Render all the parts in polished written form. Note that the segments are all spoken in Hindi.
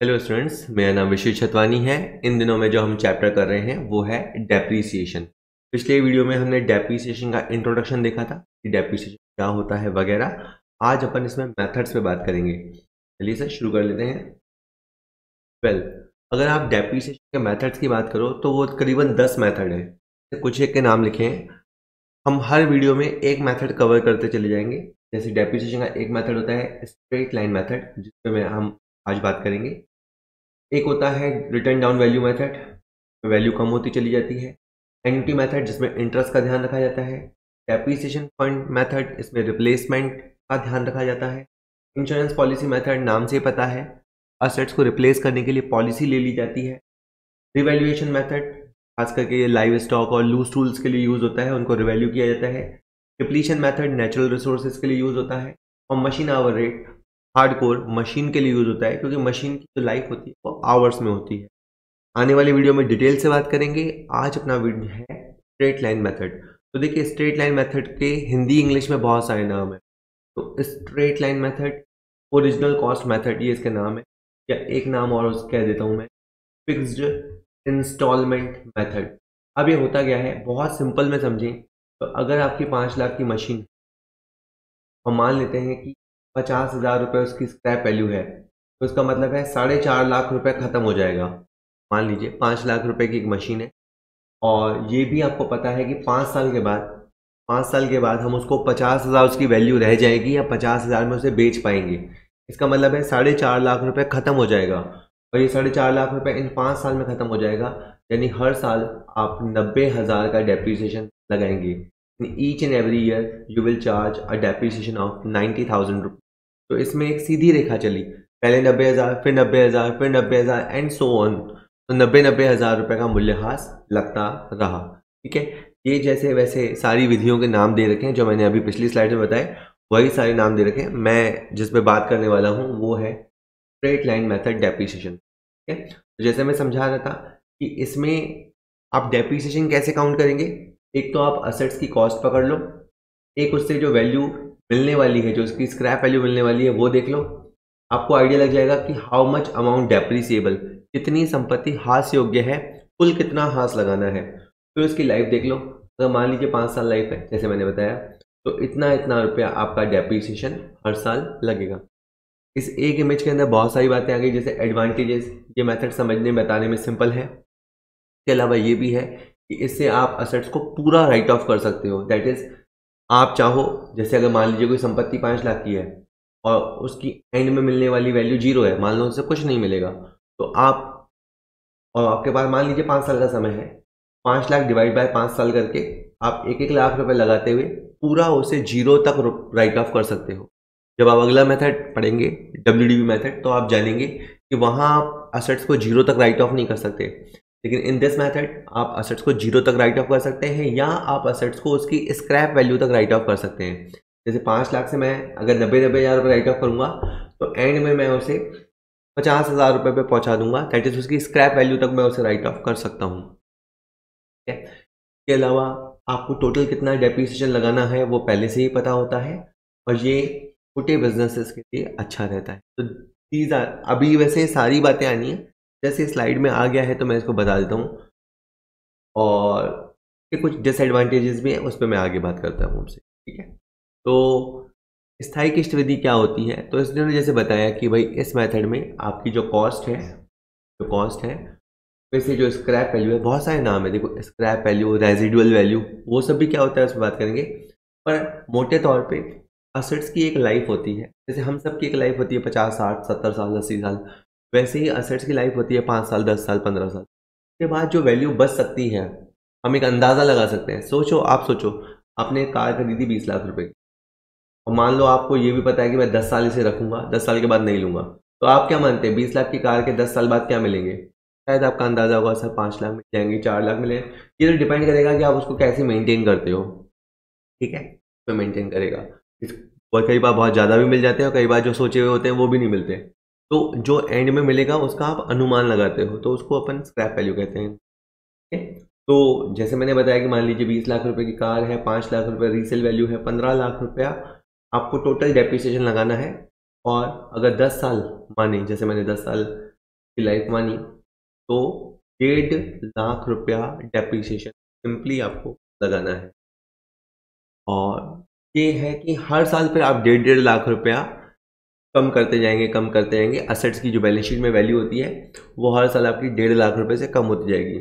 हेलो स्टूडेंट्स, मेरा नाम विशेष छतवानी है। इन दिनों में जो हम चैप्टर कर रहे हैं वो है डेप्रीसिएशन। पिछले वीडियो में हमने डेप्रीसिएशन का इंट्रोडक्शन देखा था कि डेप्रीसिएशन क्या होता है वगैरह। आज अपन इसमें मेथड्स पे बात करेंगे। चलिए सर शुरू कर लेते हैं। वेल, अगर आप डेप्रीसिएशन के मेथड्स की बात करो तो वो करीबन 10 मेथड है। कुछ एक के नाम लिखे हैं। हम हर वीडियो में एक मेथड कवर करते चले जाएंगे। जैसे डेप्रीसिएशन का एक मेथड होता है स्ट्रेट लाइन मेथड, जिसपे हम आज बात करेंगे। एक होता है written down value method, value कम होती चली जाती है। एन्युटी मेथड, जिसमें इंटरेस्ट का ध्यान रखा जाता है। डेप्रीसिएशन फंड मेथड, इसमें रिप्लेसमेंट का ध्यान रखा जाता है। इंश्योरेंस पॉलिसी मेथड, नाम से पता है असेट्स को रिप्लेस करने के लिए पॉलिसी ले ली जाती है। रिवैल्यूएशन मेथड, खास करके ये लाइव स्टॉक और लूज टूल्स के लिए यूज होता है, उनको रिवैल्यू किया जाता है। डिप्लीशन मेथड नेचुरल रिसोर्सेज के लिए यूज होता है। और machine hour rate, hardcore machine के लिए यूज होता है, क्योंकि मशीन की जो लाइफ होती है वो आवर्स में होती है। आने वाली वीडियो में डिटेल से बात करेंगे। आज अपना वीडियो है स्ट्रेट लाइन मेथड। तो देखिए, स्ट्रेट लाइन मेथड के हिंदी इंग्लिश में बहुत सारे नाम है। तो straight line method, original cost method, ये इसके नाम है। या एक नाम और कह देता हूँ मैं, फिक्स्ड इंस्टॉलमेंट मेथड। अब ये होता क्या है, बहुत सिंपल में समझें तो अगर आपकी 5 लाख की मशीन, हम मान लेते हैं कि 50,000 रुपये उसकी स्क्रैप वैल्यू है, तो इसका मतलब है 4.5 लाख रुपए खत्म हो जाएगा। मान लीजिए 5 लाख रुपए की एक मशीन है, और ये भी आपको पता है कि 5 साल के बाद हम उसको 50,000 उसकी वैल्यू रह जाएगी, या 50,000 में उसे बेच पाएंगे। इसका मतलब है 4.5 लाख रुपए खत्म हो जाएगा, और ये 4.5 लाख रुपए इन 5 साल में खत्म हो जाएगा। यानी हर साल आप 90,000 का डेप्रीसिएशन लगाएंगे। In each and every year you will charge a depreciation of 90,000 रुपये। तो इसमें एक सीधी रेखा चली, पहले 90,000, फिर 90,000, फिर 90,000 एंड सो ऑन। तो 90,000 रुपये का मूल्यह्रास लगता रहा। ठीक है, ये जैसे वैसे सारी विधियों के नाम दे रखे हैं जो मैंने अभी पिछली स्लाइड में बताए, वही सारे नाम दे रखे हैं। मैं जिस पे बात करने वाला हूँ वो है स्ट्रेट लाइन मेथड डेप्रीसिएशन। ठीक है, तो जैसे मैं समझा रहा था कि इसमें आप डेप्रीसिएशन कैसे काउंट करेंगे। एक तो आप असेट्स की कॉस्ट पकड़ लो, एक उससे जो वैल्यू मिलने वाली है, जो उसकी स्क्रैप वैल्यू मिलने वाली है, वो देख लो। आपको आइडिया लग जाएगा कि हाउ मच अमाउंट डेप्रीसिएबल, कितनी संपत्ति हास योग्य है, कुल कितना हास लगाना है। फिर उसकी लाइफ देख लो। अगर मान लीजिए 5 साल लाइफ है जैसे मैंने बताया, तो इतना इतना रुपया आपका डेप्रीसिएशन हर साल लगेगा। इस एक इमेज के अंदर बहुत सारी बातें आ गई, जैसे एडवांटेजेस। ये मेथड समझने बताने में सिंपल है। इसके अलावा ये भी है कि इससे आप असेट्स को पूरा राइट ऑफ कर सकते हो। दैट इज, आप चाहो, जैसे अगर मान लीजिए कोई संपत्ति 5 लाख की है और उसकी एंड में मिलने वाली वैल्यू 0 है, मान लो उससे कुछ नहीं मिलेगा, तो आप, और आपके पास मान लीजिए 5 साल का समय है, 5 लाख डिवाइड बाय 5 साल करके आप 1-1 लाख रुपए लगाते हुए पूरा उसे 0 तक राइट ऑफ कर सकते हो। जब आप अगला मेथड पढ़ेंगे, WDV मेथड, तो आप जानेंगे कि वहाँ आप असेट्स को 0 तक राइट ऑफ नहीं कर सकते। लेकिन इन दिस मेथड आप असेट्स को 0 तक राइट ऑफ कर सकते हैं, या आप असेट्स को उसकी स्क्रैप वैल्यू तक राइट ऑफ कर सकते हैं। जैसे 5 लाख से मैं अगर 90,000 रुपये राइट ऑफ करूंगा, तो एंड में मैं उसे 50,000 रुपये पे पहुंचा दूंगा। दैट इज, उसकी स्क्रैप वैल्यू तक मैं उसे राइट ऑफ कर सकता हूँ। ठीक है, इसके अलावा आपको टोटल कितना डेप्रीसिएशन लगाना है वो पहले से ही पता होता है, और ये छोटे बिजनेसेस के लिए अच्छा रहता है। तो दीज आर, अभी वैसे सारी बातें आनी है, जैसे स्लाइड में आ गया है तो मैं इसको बता देता हूँ, और के कुछ डिसएडवांटेजेस भी हैं, उस पर मैं आगे बात करता हूँ आपसे। ठीक है, तो स्थायी किस्त विधि क्या होती है। तो इसने जैसे बताया कि भाई इस मेथड में आपकी जो कॉस्ट है वैसे जो स्क्रैप वैल्यू है, बहुत सारे नाम है, देखो स्क्रैप वैल्यू, रेजिडुअल वैल्यू, वो सब भी क्या होता है उस पर बात करेंगे। पर मोटे तौर पे असेट्स की एक लाइफ होती है, जैसे हम सब की एक लाइफ होती है 50, 60, 70 साल, 80 साल, वैसे ही असेट्स की लाइफ होती है 5 साल, 10 साल, 15 साल। के बाद जो वैल्यू बच सकती है, हम एक अंदाज़ा लगा सकते हैं। आप सोचो, आपने कार खरीदी 20 लाख रुपए की, और मान लो आपको ये भी पता है कि मैं 10 साल इसे रखूंगा, 10 साल के बाद नहीं लूंगा, तो आप क्या मानते हैं 20 लाख की कार के 10 साल बाद क्या मिलेंगे। शायद आपका अंदाजा होगा सर 5 लाख मिल जाएंगे, 4 लाख मिले। ये तो डिपेंड करेगा कि आप उसको कैसे मेंटेन करते हो। ठीक है, तो मेंटेन करेगा और कई बार बहुत ज़्यादा भी मिल जाते हैं, और कई बार जो सोचे हुए होते हैं वो भी नहीं मिलते। तो जो एंड में मिलेगा उसका आप अनुमान लगाते हो, तो उसको अपन स्क्रैप वैल्यू कहते हैं। ठीक है, तो जैसे मैंने बताया कि मान लीजिए 20 लाख रुपए की कार है, 5 लाख रुपए रीसेल वैल्यू है, 15 लाख रुपया आपको टोटल डेप्रिसिएशन लगाना है। और अगर 10 साल माने, जैसे मैंने 10 साल लाइफ मानी तो 1.5 लाख रुपया डेप्रिसिएशन सिंपली आपको लगाना है। और ये है कि हर साल फिर आप 1.5 लाख रुपया कम करते जाएंगे, कम करते जाएंगे। असेट्स की जो बैलेंस शीट में वैल्यू होती है वो हर साल आपकी 1.5 लाख रुपए से कम होती जाएगी।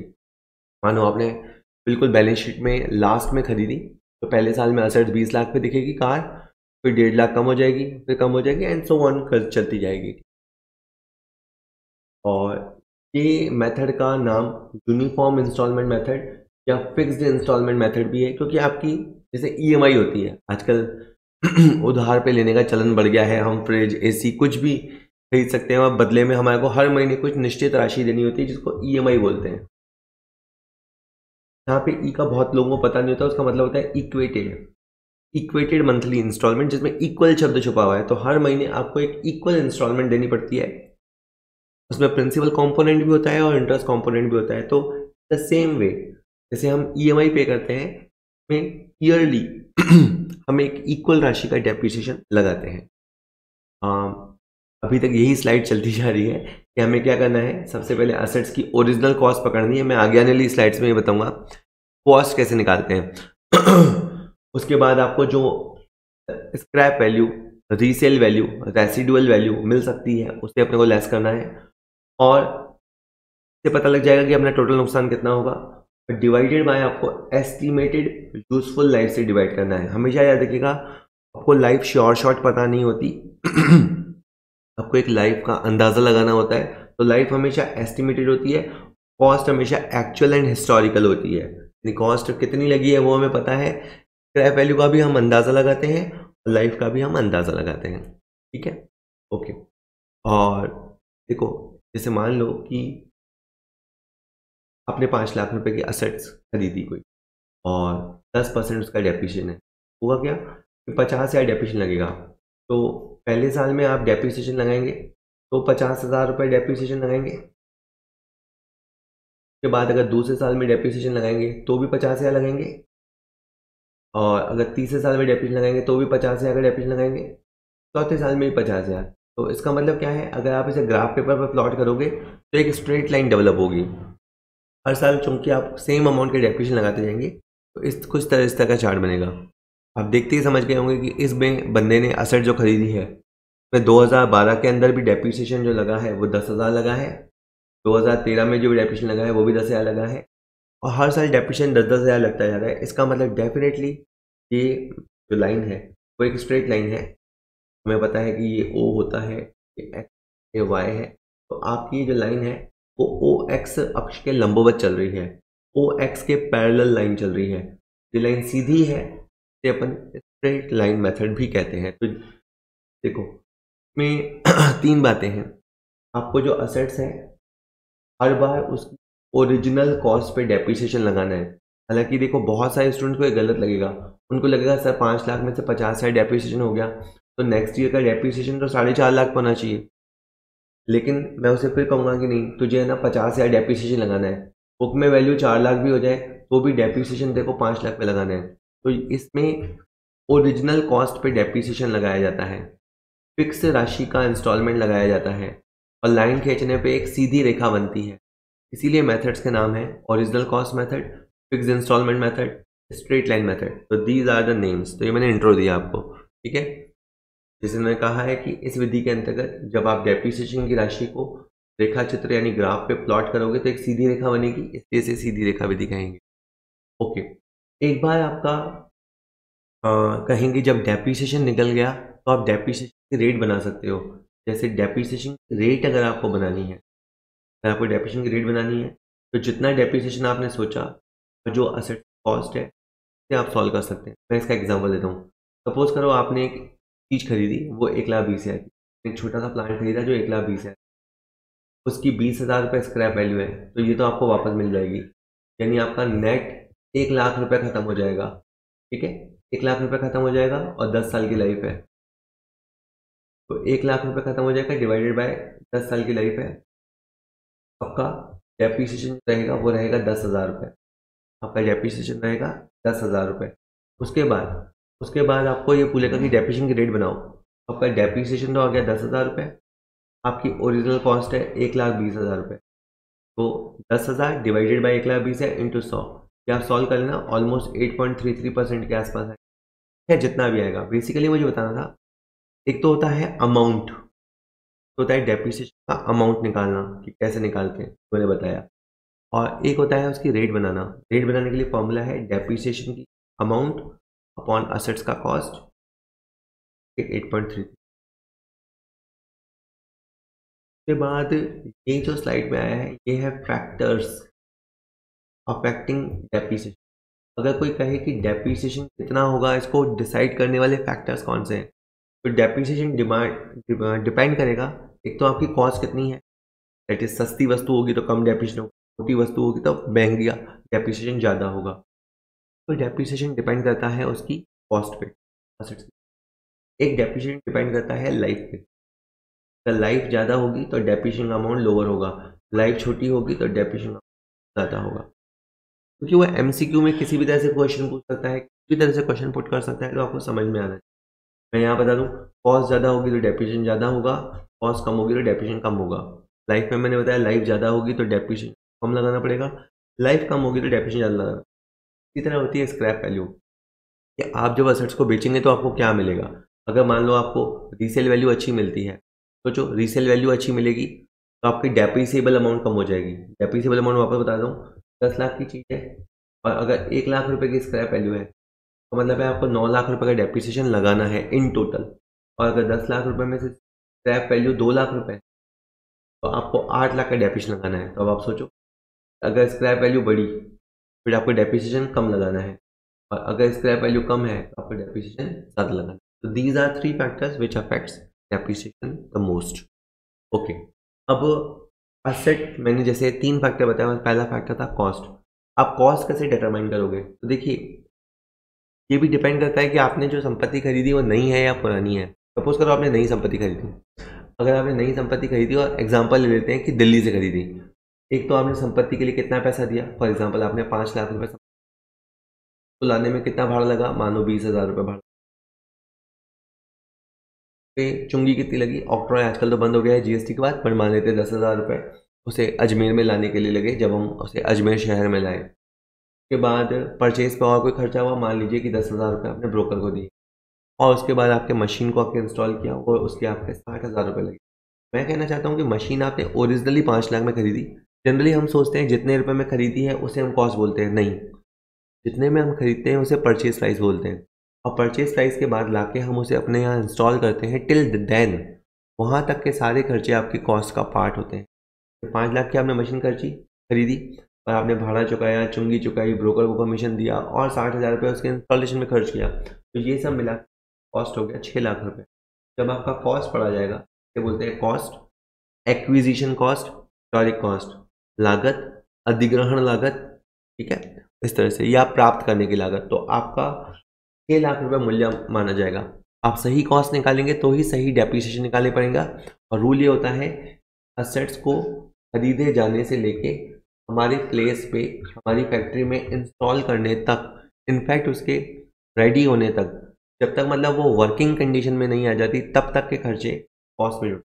मानो आपने बिल्कुल बैलेंस शीट में लास्ट में खरीदी तो पहले साल में असेट्स 20 लाख पे दिखेगी कार, फिर 1.5 लाख कम हो जाएगी, फिर कम हो जाएगी, एंड सो ऑन कर चलती जाएगी। और ये मेथड का नाम यूनिफॉर्म इंस्टॉलमेंट मेथड या फिक्स्ड इंस्टॉलमेंट मेथड भी है, क्योंकि आपकी जैसे ईएमआई होती है आजकल उधार पे लेने का चलन बढ़ गया है। हम फ्रिज, एसी कुछ भी खरीद सकते हैं और बदले में हमारे को हर महीने कुछ निश्चित राशि देनी होती है जिसको ईएमआई बोलते हैं। यहाँ पे ई का बहुत लोगों को पता नहीं होता, उसका मतलब होता है इक्वेटेड मंथली इंस्टॉलमेंट, जिसमें इक्वल शब्द छुपा हुआ है। तो हर महीने आपको एक इक्वल इंस्टॉलमेंट देनी पड़ती है, उसमें प्रिंसिपल कंपोनेंट भी होता है और इंटरेस्ट कंपोनेंट भी होता है। तो द सेम वे जैसे हम ईएमआई पे करते हैं, में ईयरली हम एक इक्वल राशि का डेप्रिसिएशन लगाते हैं। अभी तक यही स्लाइड चलती जा रही है कि हमें क्या करना है। सबसे पहले असेट्स की ओरिजिनल कॉस्ट पकड़नी है, मैं आगे आने वाली स्लाइड्स में ये बताऊंगा कॉस्ट कैसे निकालते हैं। उसके बाद आपको जो scrap value, resale value, residual value मिल सकती है उससे अपने को लेस करना है, और इससे पता लग जाएगा कि अपना टोटल नुकसान कितना होगा। डिवाइडेड बाय आपको एस्टिमेटेड यूजफुल लाइफ से डिवाइड करना है। हमेशा याद रखिएगा आपको लाइफ शॉर्ट पता नहीं होती आपको एक लाइफ का अंदाज़ा लगाना होता है। तो लाइफ हमेशा एस्टिमेटेड होती है, कॉस्ट हमेशा एक्चुअल एंड हिस्टोरिकल होती है। यानी कॉस्ट कितनी लगी है वो हमें पता है, स्क्रैप वैल्यू का भी हम अंदाज़ा लगाते हैं और लाइफ का भी हम अंदाज़ा लगाते हैं। ठीक है, ओके। और देखो जैसे मान लो कि आपने 5 लाख रुपए की असेट्स खरीदी कोई और 10% उसका डेप्रिसिएशन है, होगा क्या कि 50,000 डेप्रिसिएशन लगेगा। तो पहले साल में आप डेप्रिसिएशन लगाएंगे तो 50,000 रुपये डेप्रिसिएशन लगाएंगे। उसके बाद अगर दूसरे साल में डेप्रिसिएशन लगाएंगे तो भी 50,000 लगाएंगे, और अगर तीसरे साल में डेप्रिसिएशन लगाएंगे तो भी 50,000 का डेप्रिसिएशन लगाएंगे, चौथे साल में भी 50,000। तो इसका मतलब क्या है, अगर आप इसे ग्राफ पेपर पर प्लॉट करोगे तो एक स्ट्रेट लाइन डेवलप होगी। हर साल चूंकि आप सेम अमाउंट के डेप्रिसिएशन लगाते जाएंगे तो इस तरह का चार्ट बनेगा। आप देखते ही समझ गए होंगे कि इस बंदे ने असेट जो खरीदी है उसमें 2012 के अंदर भी डेप्रिसिएशन जो लगा है वो 10,000 लगा है, 2013 में जो भी डेप्रिसिएशन लगा है वो भी 10,000 लगा है, और हर साल डेप्रिसिएशन 10,000 लगता जा रहा है। इसका मतलब डेफिनेटली ये जो लाइन है वो एक स्ट्रेट लाइन है। हमें पता है कि ये ओ होता है, ये एक्स, ये वाई है। तो आपकी जो लाइन है वो ओ एक्स अक्ष के लंबवत चल रही है, ओ एक्स के पैरेलल लाइन चल रही है। ये लाइन सीधी है, इसे अपन स्ट्रेट लाइन मेथड भी कहते हैं। तो देखो में 3 बातें हैं। आपको जो असेट्स हैं हर बार उसकी ओरिजिनल कॉस्ट पे डेप्रिसिएशन लगाना है। हालांकि देखो बहुत सारे स्टूडेंट को ये गलत लगेगा, उनको लगेगा सर 5 लाख में से 50,000 डेप्रिसिएशन हो गया तो नेक्स्ट ईयर का डेप्रिसिएशन तो 4.5 लाख होना चाहिए। लेकिन मैं उसे फिर कहूँगा कि नहीं, तुझे है ना 50,000 डेप्रिसिएशन लगाना है। बुक में वैल्यू 4 लाख भी हो जाए तो भी डेप्रिसिएशन देखो 5 लाख पे लगाना है। तो इसमें ओरिजिनल कॉस्ट पे डेप्रिसिएशन लगाया जाता है, फिक्स राशि का इंस्टॉलमेंट लगाया जाता है, और लाइन खींचने पे एक सीधी रेखा बनती है। इसीलिए मेथड्स के नाम है original cost method, fix installment method, straight line method. तो दीज आर द नेम्स। तो ये मैंने इंट्रो दिया आपको, ठीक है। जैसे मैंने कहा है कि इस विधि के अंतर्गत जब आप डेप्रिसिएशन की राशि को रेखा चित्र यानी ग्राफ पे प्लॉट करोगे तो एक सीधी रेखा बनेगी, इसलिए इसे सीधी रेखा विधि कहेंगे। ओके, एक बार आपका कहेंगे जब डेप्रिसिएशन निकल गया तो आप डेप्रिसिएशन की रेट बना सकते हो। जैसे डेप्रिसिएशन रेट अगर आपको बनानी है, अगर आपको डेप्रिसिएशन की रेट बनानी है तो जितना डेप्रिसिएशन आपने सोचा तो जो असेट कॉस्ट है उसे आप सॉल्व कर सकते हैं। मैं इसका एग्जांपल देता हूँ। सपोज करो आपने एक चीज़ खरीदी वो 1,20,000 की, एक छोटा सा प्लांट खरीदा जो 1,20,000, उसकी 20,000 रुपये स्क्रैप वैल्यू है, तो ये तो आपको वापस मिल जाएगी। यानी आपका नेट 1 लाख रुपये खत्म हो जाएगा। ठीक है, 1 लाख रुपये खत्म हो जाएगा और 10 साल की लाइफ है, तो 1 लाख रुपये खत्म हो जाएगा डिवाइडेड बाय 10 साल की लाइफ है। आपका डेप्रिसिएशन रहेगा वो रहेगा 10,000 रुपये। आपका डेप्रिसिएशन रहेगा 10,000 रुपये। उसके बाद आपको ये बोलेगा कि डेप्रिसिएशन की रेट बनाओ। आपका डेप्रिसिएशन तो आ गया 10,000 रुपये, आपकी ओरिजिनल कॉस्ट है 1,20,000 रुपये, तो 10,000 डिवाइडेड बाई 1,20,000 है इंटू 100, या आप सॉल्व कर लेना, ऑलमोस्ट 8.33% के आसपास है, या जितना भी आएगा। बेसिकली मुझे बताना था, एक तो होता है अमाउंट, तो होता है डेप्रिसिएशन का अमाउंट निकालना कि कैसे निकालते हैं, मैंने बताया, और एक होता है उसकी रेट बनाना। रेट बनाने के लिए फॉर्मूला है डेप्रिसिएशन की अमाउंट अपॉन असेट्स का कॉस्ट 8.3। उसके बाद ये जो स्लाइड में आया है ये है फैक्टर्स अफेक्टिंग डेप्रिसिएशन। अगर कोई कहे कि डेप्रिसिएशन कितना होगा, इसको डिसाइड करने वाले फैक्टर्स कौन से हैं, तो डेप्रिसिएशन डिपेंड करेगा, एक तो आपकी कॉस्ट कितनी है, दैट इज सस्ती वस्तु होगी तो कम डेप्रिसिएशन होगा, छोटी वस्तु होगी तो महंगी डेप्रिसिएशन ज़्यादा होगा। तो डेप्रिसिएशन डिपेंड करता है उसकी कॉस्ट पे, assets पे। एक डेप्रिसिएशन डिपेंड करता है लाइफ पे, अगर लाइफ ज़्यादा होगी तो डेप्रिसिएशन का अमाउंट लोअर होगा, लाइफ छोटी होगी तो डेप्रिसिएशन ज़्यादा होगा। क्योंकि वो एमसीक्यू में किसी भी तरह से क्वेश्चन पूछ सकता है, किसी भी तरह से क्वेश्चन पुट कर सकता है, तो आपको समझ में आना चाहिए। मैं यहाँ बता दूँ, कॉस्ट ज़्यादा होगी तो डेप्रिसिएशन ज़्यादा होगा, कॉस्ट कम होगी तो डेप्रिसिएशन कम होगा। लाइफ में मैंने बताया लाइफ ज़्यादा होगी तो डेप्रिसिएशन कम लगाना पड़ेगा, लाइफ कम होगी तो डेप्रिसिएशन ज़्यादा लगाना। इसी तरह होती है स्क्रैप वैल्यू, कि आप जब असेट्स को बेचेंगे तो आपको क्या मिलेगा। अगर मान लो आपको रीसेल वैल्यू अच्छी मिलती है, तो जो रीसेल वैल्यू अच्छी मिलेगी तो आपकी डेप्रिसिएबल अमाउंट कम हो जाएगी। डेप्रिसिएबल अमाउंट वापस बता दूँ, 10 लाख की चीज़ है और अगर 1 लाख रुपए की स्क्रैप वैल्यू है, तो मतलब है आपको 9 लाख रुपए का डेप्रिसिएशन लगाना है इन टोटल। और अगर 10 लाख रुपए में से स्क्रैप वैल्यू 2 लाख रुपए, तो आपको 8 लाख का डेप्रिसिएशन लगाना है। तो अब आप सोचो, अगर स्क्रैप वैल्यू बढ़ी फिर आपको डेप्रिसिएशन कम लगाना है, और अगर स्क्रैप वैल्यू कम है तो आपको डेप्रिसिएशन ज़्यादा लगाना है। तो these are 3 factors which affects depreciation the most. Okay, अब असेट मैंने जैसे 3 फैक्टर बताया, पहला फैक्टर था कॉस्ट। आप कॉस्ट कैसे डिटरमाइन करोगे, तो देखिए ये भी डिपेंड करता है कि आपने जो संपत्ति खरीदी वो नई है या पुरानी है। सपोज करो आपने नई संपत्ति खरीदी, अगर आपने नई संपत्ति खरीदी और एग्जांपल ले लेते हैं कि दिल्ली से खरीदी, एक तो आपने संपत्ति के लिए कितना पैसा दिया, फॉर एग्जांपल आपने 5 लाख रुपए, तो लाने में कितना भाड़ा लगा, मानो 20,000 रुपये भाड़ा पे। चुंगी कितनी लगी, ऑक्ट्रॉय आजकल तो बंद हो गया है जीएसटी के बाद, पर मान लेते 10,000 रुपये उसे अजमेर में लाने के लिए लगे, जब हम उसे अजमेर शहर में लाए। उसके बाद परचेज पे और कोई खर्चा हुआ, मान लीजिए कि 10,000 रुपये आपने ब्रोकर को दिए, और उसके बाद आपके मशीन को आपके इंस्टॉल किया और उसके आपके 60,000 रुपये लगे। मैं कहना चाहता हूँ कि मशीन आपने ओरिजिनली 5 लाख में खरीदी। जनरली हम सोचते हैं जितने रुपए में खरीदी है उसे हम कॉस्ट बोलते हैं, नहीं, जितने में हम खरीदते हैं उसे परचेज प्राइस बोलते हैं, और परचेज प्राइस के बाद लाके हम उसे अपने यहाँ इंस्टॉल करते हैं। टिल देन वहाँ तक के सारे खर्चे आपकी कॉस्ट का पार्ट होते हैं। 5 लाख की आपने मशीन खरीदी और आपने भाड़ा चुकाया, चुंगी चुकाई, ब्रोकर को कमीशन दिया और 60,000 रुपये उसके इंस्टॉलेशन में खर्च किया, तो ये सब मिला कॉस्ट हो गया 6 लाख रुपये। जब आपका कॉस्ट पड़ा जाएगा, ये बोलते हैं cost, acquisition cost, storage cost, लागत, अधिग्रहण लागत, ठीक है, इस तरह से, या प्राप्त करने की लागत, तो आपका 6 लाख रुपये मूल्य माना जाएगा। आप सही कॉस्ट निकालेंगे तो ही सही डेप्रिसिएशन निकालने पड़ेगा। और रूल ये होता है, असेट्स को खरीदे जाने से लेके हमारे प्लेस पे, हमारी फैक्ट्री में इंस्टॉल करने तक, इनफैक्ट उसके रेडी होने तक, जब तक मतलब वो वर्किंग कंडीशन में नहीं आ जाती तब तक के खर्चे कॉस्ट में जुड़ते।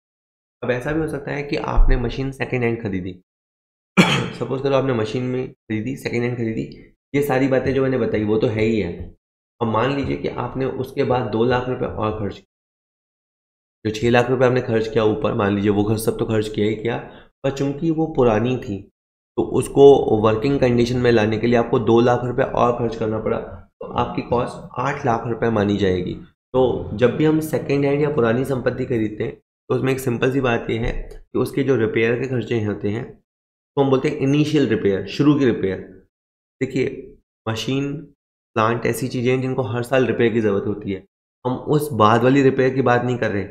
अब ऐसा भी हो सकता है कि आपने मशीन सेकेंड हैंड खरीदी, सपोज करो आपने मशीन में खरीदी, सेकेंड हैंड खरीदी, ये सारी बातें जो मैंने बताई वो तो है ही है, और मान लीजिए कि आपने उसके बाद 2 लाख रुपए और खर्च किया, जो 6 लाख रुपए आपने खर्च किया ऊपर, मान लीजिए वो सब तो खर्च किया ही किया, पर चूंकि वो पुरानी थी तो उसको वर्किंग कंडीशन में लाने के लिए आपको 2 लाख रुपए और खर्च करना पड़ा, तो आपकी कॉस्ट 8 लाख रुपए मानी जाएगी। तो जब भी हम सेकेंड हैंड या पुरानी संपत्ति खरीदते हैं तो उसमें एक सिंपल सी बात यह है कि उसके जो रिपेयर के खर्चे होते हैं, तो हम बोलते हैं इनिशियल रिपेयर, शुरू की रिपेयर। देखिए मशीन, प्लांट ऐसी चीज़ें हैं जिनको हर साल रिपेयर की ज़रूरत होती है, हम उस बाद वाली रिपेयर की बात नहीं कर रहे,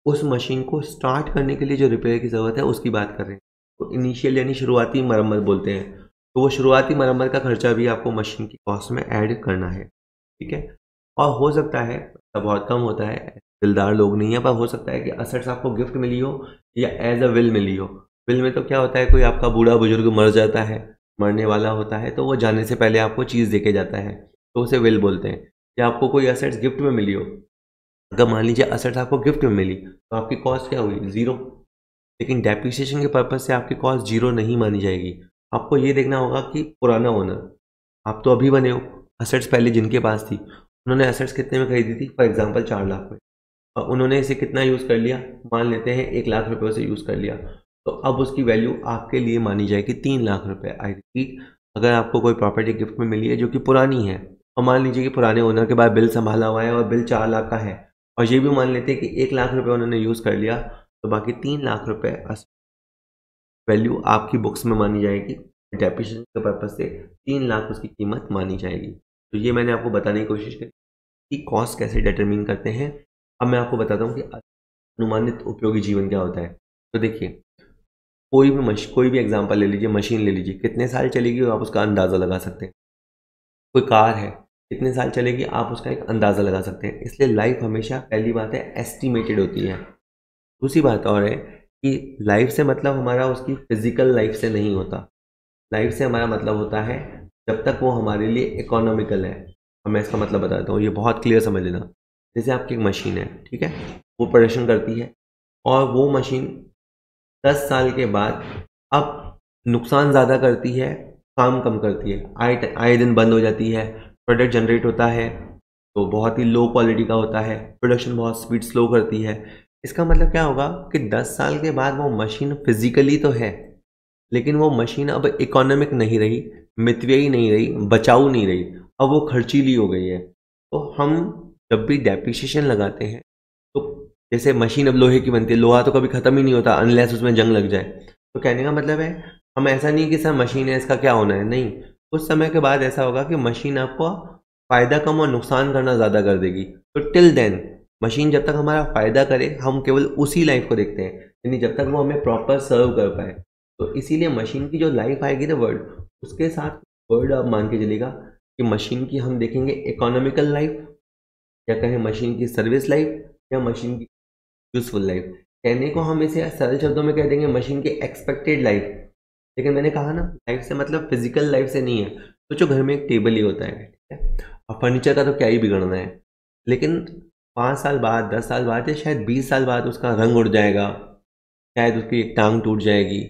उस मशीन को स्टार्ट करने के लिए जो रिपेयर की ज़रूरत है उसकी बात कर रहे हैं। तो इनिशियल यानी शुरुआती मरम्मत बोलते हैं, तो वो शुरुआती मरम्मत का खर्चा भी आपको मशीन की कॉस्ट में ऐड करना है, ठीक है। और हो सकता है, बहुत कम होता है, दिलदार लोग नहीं है, पर हो सकता है कि असेट्स आपको गिफ्ट मिली हो या एज अ विल मिली हो। विल में तो क्या होता है, कोई आपका बूढ़ा बुजुर्ग मर जाता है, मरने वाला होता है, तो वो जाने से पहले आपको चीज़ देके जाता है, तो उसे विल बोलते हैं। या आपको कोई असेट्स गिफ्ट में मिली हो, अगर मान लीजिए असेट्स आपको गिफ्ट में मिली तो आपकी कॉस्ट क्या हुई, 0, लेकिन डेप्रिसिएशन के पर्पज से आपकी कॉस्ट जीरो नहीं मानी जाएगी। आपको ये देखना होगा कि पुराना ओनर, आप तो अभी बने हो, असेट्स पहले जिनके पास थी उन्होंने असेट्स कितने में खरीदी थी, फॉर एग्जांपल 4 लाख में, और उन्होंने इसे कितना यूज़ कर लिया, मान लेते हैं 1 लाख रुपए से यूज़ कर लिया, तो अब उसकी वैल्यू आपके लिए मानी जाएगी 3 लाख रुपए। आई रिपीट, अगर आपको कोई प्रॉपर्टी गिफ्ट में मिली है जो कि पुरानी है, और मान लीजिए कि पुराने ओनर के बाद बिल संभाला हुआ है और बिल 4 लाख का है, और ये भी मान लेते हैं कि 1 लाख रुपए उन्होंने यूज़ कर लिया, तो बाकी 3 लाख रुपए वैल्यू आपकी बुक्स में मानी जाएगी। डेप्रिसिएशन के पर्पज से 3 लाख उसकी कीमत मानी जाएगी। तो ये मैंने आपको बताने की कोशिश की कि कॉस्ट कैसे डिटरमिन करते हैं। अब मैं आपको बताता हूँ कि अनुमानित उपयोगी जीवन क्या होता है। तो देखिए, कोई भी एग्जांपल ले लीजिए, मशीन ले लीजिए, कितने साल चलेगी आप उसका अंदाज़ा लगा सकते हैं। कोई कार है, कितने साल चलेगी आप उसका एक अंदाज़ा लगा सकते हैं। इसलिए लाइफ हमेशा, पहली बात है, एस्टिमेटेड होती है। दूसरी बात और है कि लाइफ से मतलब हमारा उसकी फिजिकल लाइफ से नहीं होता। लाइफ से हमारा मतलब होता है जब तक वो हमारे लिए इकोनॉमिकल है। अब मैं इसका मतलब बताता हूँ, ये बहुत क्लियर समझ लेना। जैसे आपकी एक मशीन है, ठीक है, वो प्रोडक्शन करती है, और वो मशीन 10 साल के बाद अब नुकसान ज़्यादा करती है, काम कम करती है, आए दिन बंद हो जाती है, प्रोडक्ट जनरेट होता है तो बहुत ही लो क्वालिटी का होता है, प्रोडक्शन बहुत स्पीड स्लो करती है। इसका मतलब क्या होगा कि 10 साल के बाद वो मशीन फिजिकली तो है, लेकिन वो मशीन अब इकोनॉमिक नहीं रही, मितव्ययी नहीं रही, बचाऊ नहीं रही, अब वो खर्चीली हो गई है। तो हम जब भी डेप्रिसिएशन लगाते हैं, तो जैसे मशीन अब लोहे की बनती है, लोहा तो कभी ख़त्म ही नहीं होता अनलेस उसमें जंग लग जाए। तो कहने का मतलब है, हम ऐसा नहीं कि सर मशीन है इसका क्या होना है, नहीं, कुछ समय के बाद ऐसा होगा कि मशीन आपको फ़ायदा कम और नुकसान करना ज़्यादा कर देगी। तो टिल देन मशीन जब तक हमारा फ़ायदा करे, हम केवल उसी लाइफ को देखते हैं, यानी जब तक वो हमें प्रॉपर सर्व कर पाए। तो इसीलिए मशीन की जो लाइफ आएगी ना वर्ड, उसके साथ वर्ड आप मान के चलेगा कि मशीन की हम देखेंगे इकोनॉमिकल लाइफ, या कहें मशीन की सर्विस लाइफ, या मशीन की यूजफुल लाइफ। कहने को हम इसे सरल शब्दों में कह देंगे मशीन की एक्सपेक्टेड लाइफ, लेकिन मैंने कहा ना लाइफ से मतलब फिजिकल लाइफ से नहीं है। तो जो घर में एक टेबल ही होता है, ठीक है, और फर्नीचर का तो क्या ही बिगड़ना है, लेकिन 5 साल बाद, 10 साल बाद, या शायद 20 साल बाद उसका रंग उड़ जाएगा, शायद उसकी एक टांग टूट जाएगी,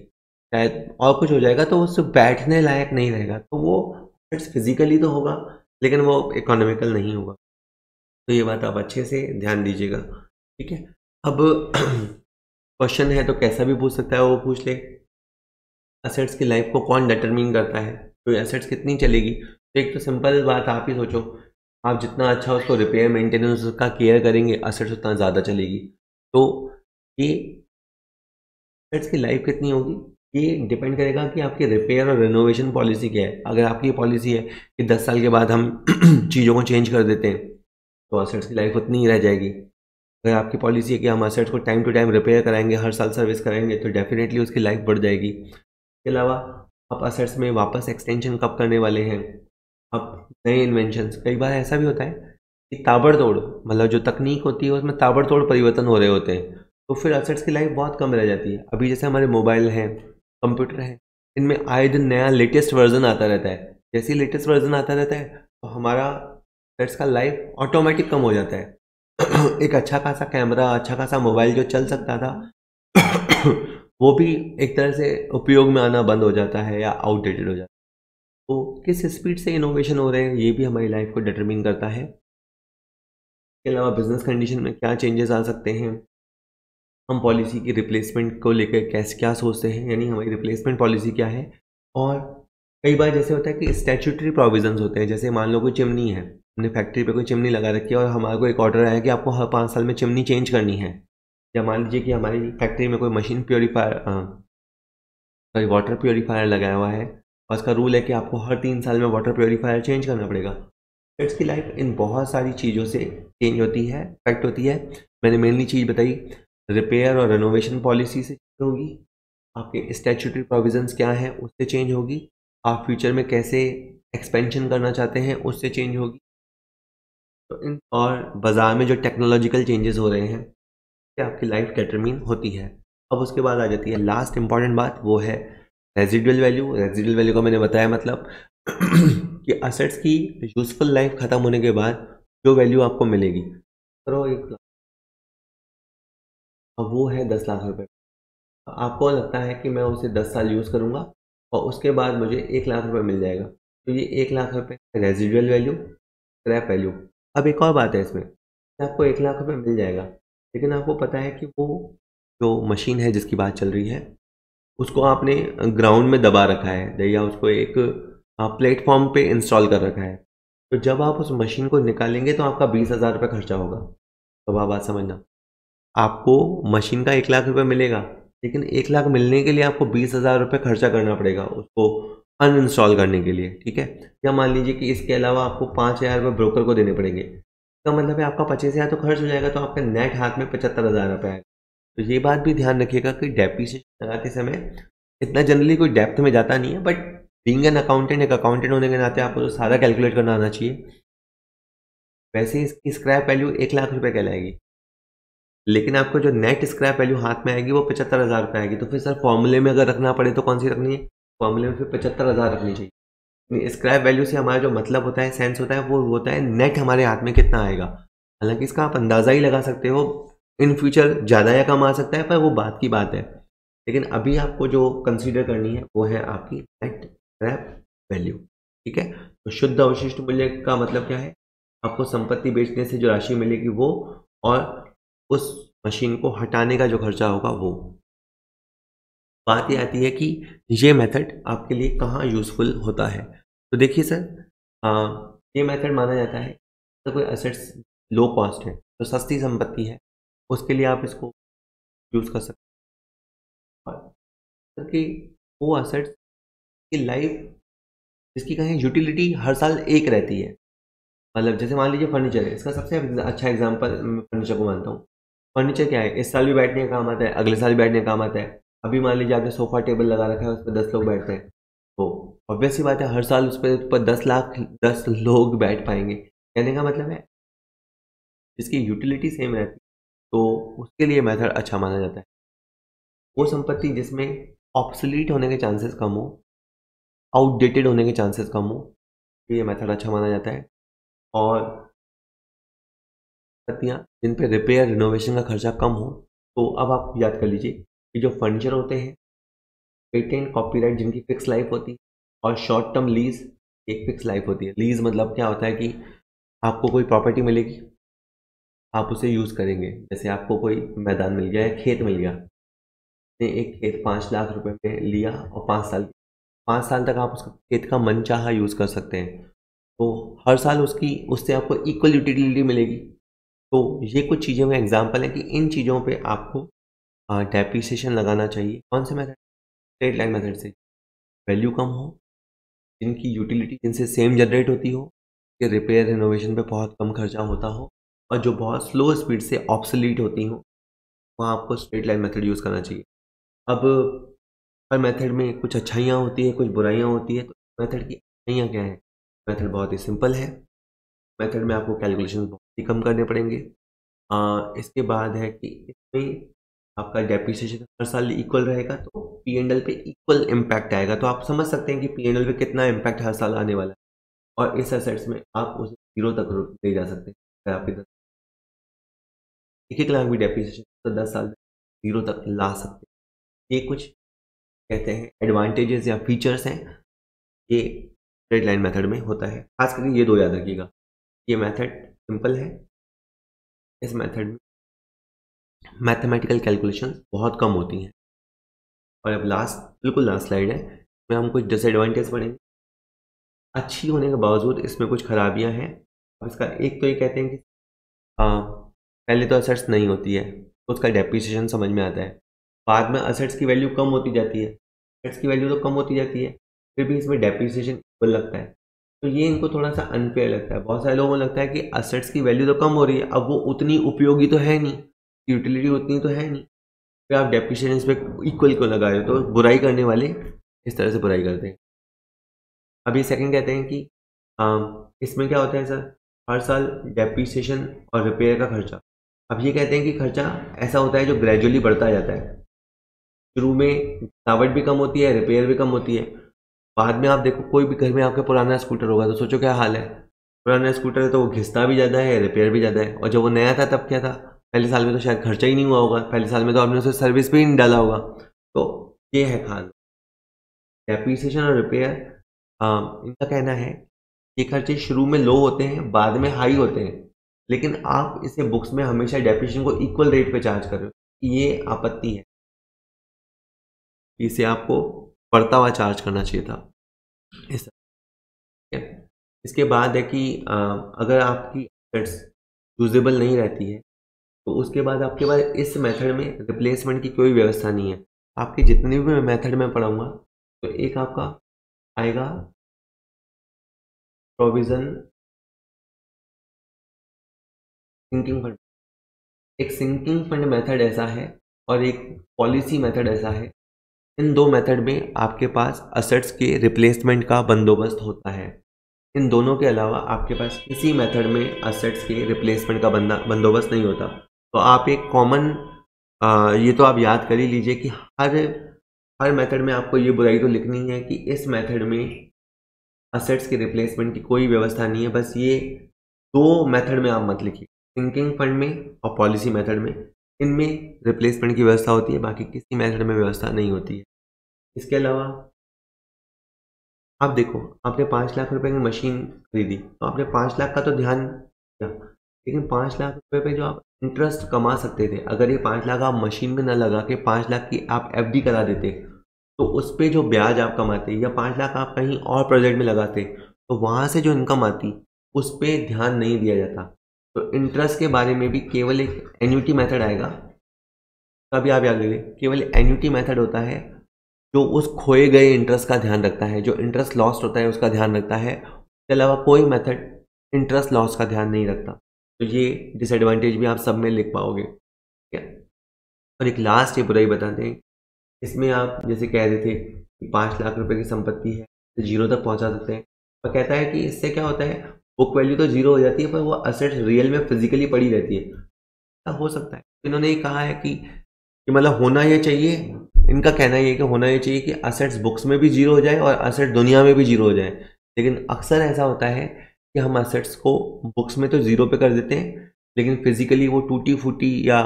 शायद और कुछ हो जाएगा, तो उससे बैठने लायक नहीं रहेगा। तो वो फिजिकली तो होगा, लेकिन वो इकोनॉमिकल नहीं होगा। तो ये बात आप अच्छे से ध्यान दीजिएगा, ठीक है। अब क्वेश्चन है तो कैसा भी पूछ सकता है, वो पूछ ले, असेट्स की लाइफ को कौन डिटरमिन करता है, तो एसेट्स कितनी चलेगी। तो एक तो सिंपल बात आप ही सोचो, आप जितना अच्छा उसको रिपेयर मेंटेनेंस उसका केयर करेंगे, असेट्स उतना ज़्यादा चलेगी। तो ये एसेट्स की लाइफ कितनी होगी, ये डिपेंड करेगा कि आपकी रिपेयर और रिनोवेशन पॉलिसी क्या है। अगर आपकी पॉलिसी है कि 10 साल के बाद हम चीज़ों को चेंज कर देते हैं, तो असेट्स की लाइफ उतनी ही रह जाएगी। अगर आपकी पॉलिसी है कि हम असेट्स को टाइम टू टाइम रिपेयर कराएंगे, हर साल सर्विस कराएंगे, तो डेफिनेटली उसकी लाइफ बढ़ जाएगी। इसके अलावा आप असेट्स में वापस एक्सटेंशन कब करने वाले हैं, अब नए इन्वेंशंस, कई बार ऐसा भी होता है कि ताबड़तोड़, मतलब जो तकनीक होती है उसमें ताबड़तोड़ परिवर्तन हो रहे होते हैं, तो फिर असेट्स की लाइफ बहुत कम रह जाती है। अभी जैसे हमारे मोबाइल हैं, कंप्यूटर हैं, इनमें आए दिन नया लेटेस्ट वर्जन आता रहता है। जैसे ही लेटेस्ट वर्जन आता रहता है तो हमारा असेट्स का लाइफ ऑटोमेटिक कम हो जाता है। एक अच्छा खासा कैमरा, अच्छा खासा मोबाइल जो चल सकता था वो भी एक तरह से उपयोग में आना बंद हो जाता है या आउटडेटेड हो जाता है। तो किस स्पीड से इनोवेशन हो रहे हैं, ये भी हमारी लाइफ को डिटरमिन करता है। इसके अलावा बिजनेस कंडीशन में क्या चेंजेस आ सकते हैं, हम पॉलिसी की रिप्लेसमेंट को लेकर कैसे क्या सोचते हैं, यानी हमारी रिप्लेसमेंट पॉलिसी क्या है। और कई बार जैसे होता है कि स्टैट्यूटरी प्रोविजंस होते हैं, जैसे मान लो कोई चिमनी है, हमने फैक्ट्री पे कोई चिमनी लगा रखी है और हमारे को एक ऑर्डर आया कि आपको हर 5 साल में चिमनी चेंज करनी है। या मान लीजिए कि हमारी फैक्ट्री में कोई machine purifier, sorry, water purifier लगाया हुआ है, और उसका रूल है कि आपको हर 3 साल में वाटर प्योरीफायर चेंज करना पड़ेगा। पेट्स की लाइफ इन बहुत सारी चीज़ों से चेंज होती है, इफेक्ट होती है। मैंने मेनली चीज़ बताई, रिपेयर और रेनोवेशन पॉलिसी से होगी, आपके स्टैट्यूटरी प्रोविजंस क्या हैं उससे चेंज होगी, आप फ्यूचर में कैसे एक्सपेंशन करना चाहते हैं उससे चेंज होगी। तो इन और बाज़ार में जो टेक्नोलॉजिकल चेंजेस हो रहे हैं, से आपकी लाइफ डिटरमिन होती है। अब उसके बाद आ जाती है लास्ट इंपॉर्टेंट बात, वो है रेजिडुअल वैल्यू। रेजिडुअल वैल्यू का मैंने बताया मतलब कि असेट्स की यूजफुल लाइफ खत्म होने के बाद जो वैल्यू आपको मिलेगी, करो 1 लाख, अब वो है 10 लाख रुपए। आपको लगता है कि मैं उसे 10 साल यूज़ करूँगा और उसके बाद मुझे 1 लाख रुपए मिल जाएगा, तो ये 1 लाख रुपए रेजिडुअल वैल्यू, स्क्रैप वैल्यू। अब एक और बात है इसमें, आपको 1 लाख रुपए मिल जाएगा, लेकिन आपको पता है कि वो जो मशीन है जिसकी बात चल रही है उसको आपने ग्राउंड में दबा रखा है या उसको एक प्लेटफॉर्म पे इंस्टॉल कर रखा है। तो जब आप उस मशीन को निकालेंगे तो आपका 20,000 रुपये खर्चा होगा। तो आप बात समझना, आपको मशीन का 1 लाख रुपए मिलेगा, लेकिन 1 लाख मिलने के लिए आपको 20,000 रुपये खर्चा करना पड़ेगा उसको अनइंस्टॉल करने के लिए, ठीक है। या मान लीजिए कि इसके अलावा आपको 5,000 रुपये ब्रोकर को देने पड़ेंगे, इसका मतलब है आपका 25,000 तो खर्च हो जाएगा, तो आपका नेट हाथ में 75,000 रुपये आएगा। तो ये बात भी ध्यान रखिएगा कि डेप्रिसिएशन लगाते समय इतना जनरली कोई डेप्थ में जाता नहीं है, बट बीइंग एन अकाउंटेंट, एक अकाउंटेंट होने के नाते आपको तो सारा कैलकुलेट करना आना चाहिए। वैसे इसकी स्क्रैप वैल्यू 1 लाख रुपए कहलाएगी, लेकिन आपको जो नेट स्क्रैप वैल्यू हाथ में आएगी वो 75,000 रुपये आएगी। तो फिर सर फॉर्मूले में अगर रखना पड़े तो कौन सी रखनी है? फॉर्मूले में फिर 75,000 रखनी चाहिए। स्क्रैप वैल्यू से हमारा जो मतलब होता है, सेंस होता है, वो होता है नेट हमारे हाथ में कितना आएगा। हालांकि इसका आप अंदाज़ा ही लगा सकते हो, इन फ्यूचर ज़्यादा या कम आ सकता है, पर वो बात की बात है। लेकिन अभी आपको जो कंसीडर करनी है वो है आपकी नेट स्क्रैप वैल्यू, ठीक है। तो शुद्ध अवशिष्ट मूल्य का मतलब क्या है? आपको संपत्ति बेचने से जो राशि मिलेगी वो, और उस मशीन को हटाने का जो खर्चा होगा वो। बात ये आती है कि ये मेथड आपके लिए कहाँ यूज़फुल होता है। तो देखिए सर, ये मेथड माना जाता है तो कोई असेट्स लो कॉस्ट है, तो सस्ती संपत्ति है, उसके लिए आप इसको यूज़ कर सकते हैं। कि वो असेट्स की लाइफ, जिसकी कहें यूटिलिटी हर साल एक रहती है। मतलब जैसे मान लीजिए फर्नीचर है, इसका सबसे अच्छा एग्जांपल मैं फर्नीचर को मानता हूँ। फर्नीचर क्या है, इस साल भी बैठने का काम आता है, अगले साल भी बैठने का काम आता है। अभी मान लीजिए आपने सोफा टेबल लगा रखा है, उस पर 10 लोग बैठते हैं, तो ऑब्वियस सी बात है हर साल उस पर 10 लोग बैठ पाएंगे। कहने का मतलब है जिसकी यूटिलिटी सेम रहती है तो उसके लिए मेथड अच्छा माना जाता है। वो संपत्ति जिसमें ऑब्सोलीट होने के चांसेस कम हो, आउटडेटेड होने के चांसेस कम हो, तो ये मेथड अच्छा माना जाता है। और संपत्तियाँ जिन पे रिपेयर रिनोवेशन का खर्चा कम हो, तो अब आप याद कर लीजिए कि जो फर्नीचर होते हैं, पेटेंट कॉपीराइट जिनकी फिक्स लाइफ होती है, और शॉर्ट टर्म लीज एक फिक्स लाइफ होती है। लीज मतलब क्या होता है कि आपको कोई प्रॉपर्टी मिलेगी, आप उसे यूज़ करेंगे। जैसे आपको कोई मैदान मिल गया है, खेत मिल गया, आपने एक खेत 5 लाख रुपए में लिया और 5 साल तक आप उसका खेत का मनचाहा यूज़ कर सकते हैं। तो हर साल उससे आपको इक्वल यूटिलिटी मिलेगी। तो ये कुछ चीज़ों में एग्जांपल है कि इन चीज़ों पे आपको डेप्रिसिएशन लगाना चाहिए। कौन से मेथड? स्ट्रेट लाइन मेथड से। वैल्यू कम हो, जिनकी यूटिलिटी जिनसे सेम जनरेट होती हो, कि रिपेयर रिनोवेशन पे बहुत कम खर्चा होता हो, और जो बहुत स्लो स्पीड से ऑब्सोलीट होती हो, वहाँ आपको स्ट्रेट लाइन मेथड यूज़ करना चाहिए। अब हर मेथड में कुछ अच्छाइयाँ होती है, कुछ बुराइयाँ होती है। तो मेथड की अच्छाइयाँ क्या है? मेथड बहुत ही सिंपल है। मेथड में आपको कैलकुलेशन बहुत ही कम करने पड़ेंगे। इसके बाद है कि इसमें आपका डेप्रिसिएशन हर साल इक्वल रहेगा, तो P&L पे इक्वल इम्पैक्ट आएगा। तो आप समझ सकते हैं कि P&L पे कितना इम्पैक्ट हर साल आने वाला है, और इस असेट्स में आप उसे 0 तक ले जा सकते हैं। अगर आपके 1 लाख भी डेप्रिसिएशन तो 10 साल में 0 तक ला सकते हैं। ये कुछ कहते हैं एडवांटेजेस या फीचर्स हैं, ये स्ट्रेट लाइन मेथड में होता है। खास करके ये 2 याद रखिएगा, ये मेथड सिंपल है, इस मेथड में मैथमेटिकल कैलकुलेशन बहुत कम होती हैं। और अब बिल्कुल लास्ट स्लाइड है, इसमें हम कुछ डिसएडवांटेज पढ़ेंगे। अच्छी होने के बावजूद इसमें कुछ खराबियां हैं। और इसका एक तो ये कहते हैं कि पहले तो असेट्स नहीं होती है, तो उसका डेप्रिसिएशन समझ में आता है। बाद में असेट्स की वैल्यू कम होती जाती है, असेट्स की वैल्यू तो कम होती जाती है, फिर भी इसमें डेप्रिसिएशन इक्वल लगता है। तो ये इनको थोड़ा सा अनफेयर लगता है। बहुत सारे लोगों को लगता है कि असेट्स की वैल्यू तो कम हो रही है, अब वो उतनी उपयोगी तो है नहीं, यूटिलिटी उतनी तो है नहीं, फिर आप डेप्रिसिएशन इस पर इक्वल क्यों लगा रहे हो? तो बुराई करने वाले इस तरह से बुराई करते हैं। अभी सेकंड कहते हैं कि इसमें क्या होता है सर, हर साल डेप्रिसिएशन और रिपेयर का खर्चा। अब ये कहते हैं कि खर्चा ऐसा होता है जो ग्रेजुअली बढ़ता जाता है। शुरू में बनावट भी कम होती है, रिपेयर भी कम होती है। बाद में आप देखो, कोई भी घर में आपका पुराना स्कूटर होगा तो सोचो क्या हाल है। पुराना स्कूटर है तो वो घिसता भी ज़्यादा है, रिपेयर भी ज़्यादा है। और जब वो नया था तब क्या था, पहले साल में तो शायद खर्चा ही नहीं हुआ होगा, पहले साल में तो आपने उसे सर्विस पे ही नहीं डाला होगा। तो ये है खास। डेप्रिसिएशन और रिपेयर, इनका कहना है ये खर्चे शुरू में लो होते हैं, बाद में हाई होते हैं, लेकिन आप इसे बुक्स में हमेशा डेप्रिसिएशन को इक्वल रेट पे चार्ज कर रहे हो, ये आपत्ति है। इसे आपको बढ़ता हुआ चार्ज करना चाहिए था। इसके बाद है कि अगर आपकी एसेट्स यूजेबल नहीं रहती है तो उसके बाद आपके पास इस मेथड में रिप्लेसमेंट की कोई व्यवस्था नहीं है। आपके जितने भी मेथड में पढ़ाऊंगा तो एक आपका आएगा प्रोविजन सिंकिंग फंड, एक सिंकिंग फंड मेथड ऐसा है और एक पॉलिसी मेथड ऐसा है। इन दो मेथड में आपके पास असेट्स के रिप्लेसमेंट का बंदोबस्त होता है। इन दोनों के अलावा आपके पास किसी मेथड में असेट्स के रिप्लेसमेंट का बंदोबस्त नहीं होता। तो आप एक कॉमन ये तो आप याद कर ही लीजिए कि हर मेथड में आपको ये बुराई तो लिखनी है कि इस मेथड में असेट्स के रिप्लेसमेंट की कोई व्यवस्था नहीं है। बस ये दो मेथड में आप मत लिखिए, सिंकिंग फंड में और पॉलिसी मेथड में, इनमें रिप्लेसमेंट की व्यवस्था होती है, बाकी किसी मेथड में व्यवस्था नहीं होती है। इसके अलावा आप देखो, आपने 5 लाख रुपए की मशीन खरीदी तो आपने 5 लाख का तो ध्यान दिया, लेकिन 5 लाख रुपए पे जो आप इंटरेस्ट कमा सकते थे, अगर ये 5 लाख आप मशीन में ना लगा के 5 लाख की आप एफडी करा देते तो उस पर जो ब्याज आप कमाते या 5 लाख आप कहीं और प्रोजेक्ट में लगाते तो वहाँ से जो इनकम आती उस पर ध्यान नहीं दिया जाता। तो इंटरेस्ट के बारे में भी केवल एक एन्युटी मेथड आएगा, तभी आप याद रखिए केवल एन्युटी मेथड होता है जो उस खोए गए इंटरेस्ट का ध्यान रखता है, जो इंटरेस्ट लॉस्ट होता है उसका ध्यान रखता है। उसके अलावा कोई मेथड इंटरेस्ट लॉस का ध्यान नहीं रखता। तो ये डिसएडवांटेज भी आप सब में लिख पाओगे, ठीक है। और एक लास्ट ये बुराई बताते हैं, इसमें आप जैसे कह रहे थे कि 5 लाख रुपए की संपत्ति है तो जीरो तक पहुंचा सकते हैं, और कहता है कि इससे क्या होता है, बुक वैल्यू तो जीरो हो जाती है पर वो असेट रियल में फिजिकली पड़ी रहती है। ऐसा हो सकता है। इन्होंने ये कहा है कि मतलब होना ये चाहिए, इनका कहना ये है कि होना ये चाहिए कि असेट्स बुक्स में भी जीरो हो जाए और असेट दुनिया में भी जीरो हो जाए। लेकिन अक्सर ऐसा होता है कि हम असेट्स को बुक्स में तो जीरो पे कर देते हैं, लेकिन फिजिकली वो टूटी फूटी या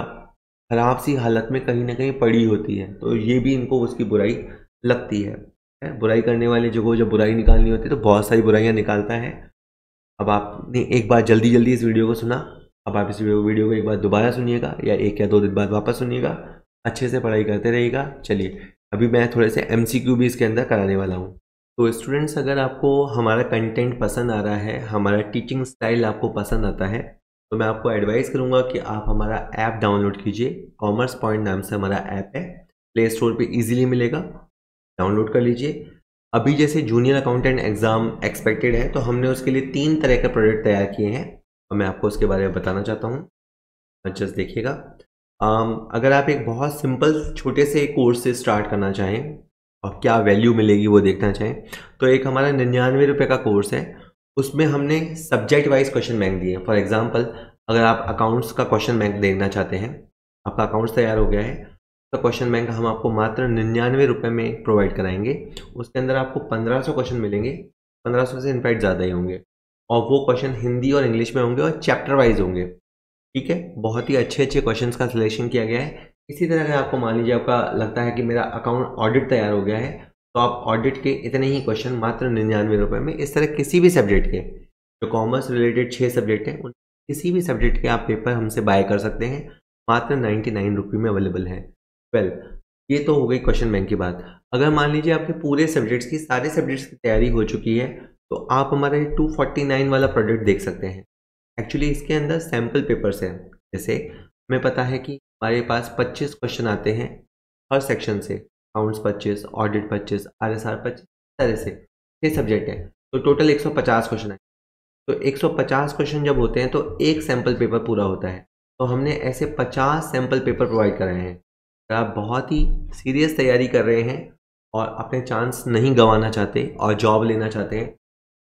खराब सी हालत में कहीं ना कहीं पड़ी होती है। तो ये भी इनको उसकी बुराई लगती है। बुराई करने वाले जो जब बुराई निकालनी होती है तो बहुत सारी बुराइयाँ निकालता है। अब आपने एक बार जल्दी जल्दी इस वीडियो को सुना, अब आप इस वीडियो को एक बार दोबारा सुनिएगा या 1 या 2 दिन बाद वापस सुनिएगा, अच्छे से पढ़ाई करते रहिएगा। चलिए अभी मैं थोड़े से MCQ भी इसके अंदर कराने वाला हूँ। तो स्टूडेंट्स, अगर आपको हमारा कंटेंट पसंद आ रहा है, हमारा टीचिंग स्टाइल आपको पसंद आता है, तो मैं आपको एडवाइस करूँगा कि आप हमारा ऐप डाउनलोड कीजिए। कॉमर्स पॉइंट नाम से हमारा ऐप है, प्ले स्टोर पर ईजिली मिलेगा, डाउनलोड कर लीजिए। अभी जैसे जूनियर अकाउंटेंट एग्ज़ाम एक्सपेक्टेड है तो हमने उसके लिए 3 तरह के प्रोडक्ट तैयार किए हैं और मैं आपको उसके बारे में बताना चाहता हूँ। जस्ट देखिएगा। अगर आप एक बहुत सिंपल छोटे से कोर्स से स्टार्ट करना चाहें और क्या वैल्यू मिलेगी वो देखना चाहें तो एक हमारा 99 रुपये का कोर्स है। उसमें हमने सब्जेक्ट वाइज क्वेश्चन बैंक दिए हैं। फॉर एग्जांपल, अगर आप अकाउंट्स का क्वेश्चन बैंक देखना चाहते हैं, आपका अकाउंट्स तैयार हो गया है तो क्वेश्चन बैंक हम आपको मात्र 99 रुपये में प्रोवाइड कराएंगे। उसके अंदर आपको 1500 क्वेश्चन मिलेंगे, 1500 से इनफैक्ट ज़्यादा ही होंगे, और वो क्वेश्चन हिंदी और इंग्लिश में होंगे और चैप्टर वाइज होंगे, ठीक है। बहुत ही अच्छे अच्छे क्वेश्चंस का सिलेक्शन किया गया है। इसी तरह अगर आपको मान लीजिए आपका लगता है कि मेरा अकाउंट ऑडिट तैयार हो गया है तो आप ऑडिट के इतने ही क्वेश्चन मात्र 99 रुपये में, इस तरह किसी भी सब्जेक्ट के, जो कॉमर्स रिलेटेड 6 सब्जेक्ट हैं उन किसी भी सब्जेक्ट के आप पेपर हमसे बाय कर सकते हैं, मात्र 99 रुपये में अवेलेबल है। ये तो हो गई क्वेश्चन बैंक की बात। अगर मान लीजिए आपके पूरे सब्जेक्ट्स की, सारे सब्जेक्ट्स की तैयारी हो चुकी है तो आप हमारा 249 वाला प्रोडक्ट देख सकते हैं। एक्चुअली इसके अंदर सैम्पल पेपर्स हैं। जैसे हमें पता है कि हमारे पास 25 क्वेश्चन आते हैं हर सेक्शन से, अकाउंट्स 25, ऑडिट 25, RSR 25, तरह से 6 सब्जेक्ट हैं तो टोटल 150 क्वेश्चन है। तो 150 क्वेश्चन जब होते हैं तो एक सैम्पल पेपर पूरा होता है। तो हमने ऐसे 50 सैम्पल पेपर प्रोवाइड कराए हैं। अगर आप बहुत ही सीरियस तैयारी कर रहे हैं और अपने चांस नहीं गंवाना चाहते और जॉब लेना चाहते हैं,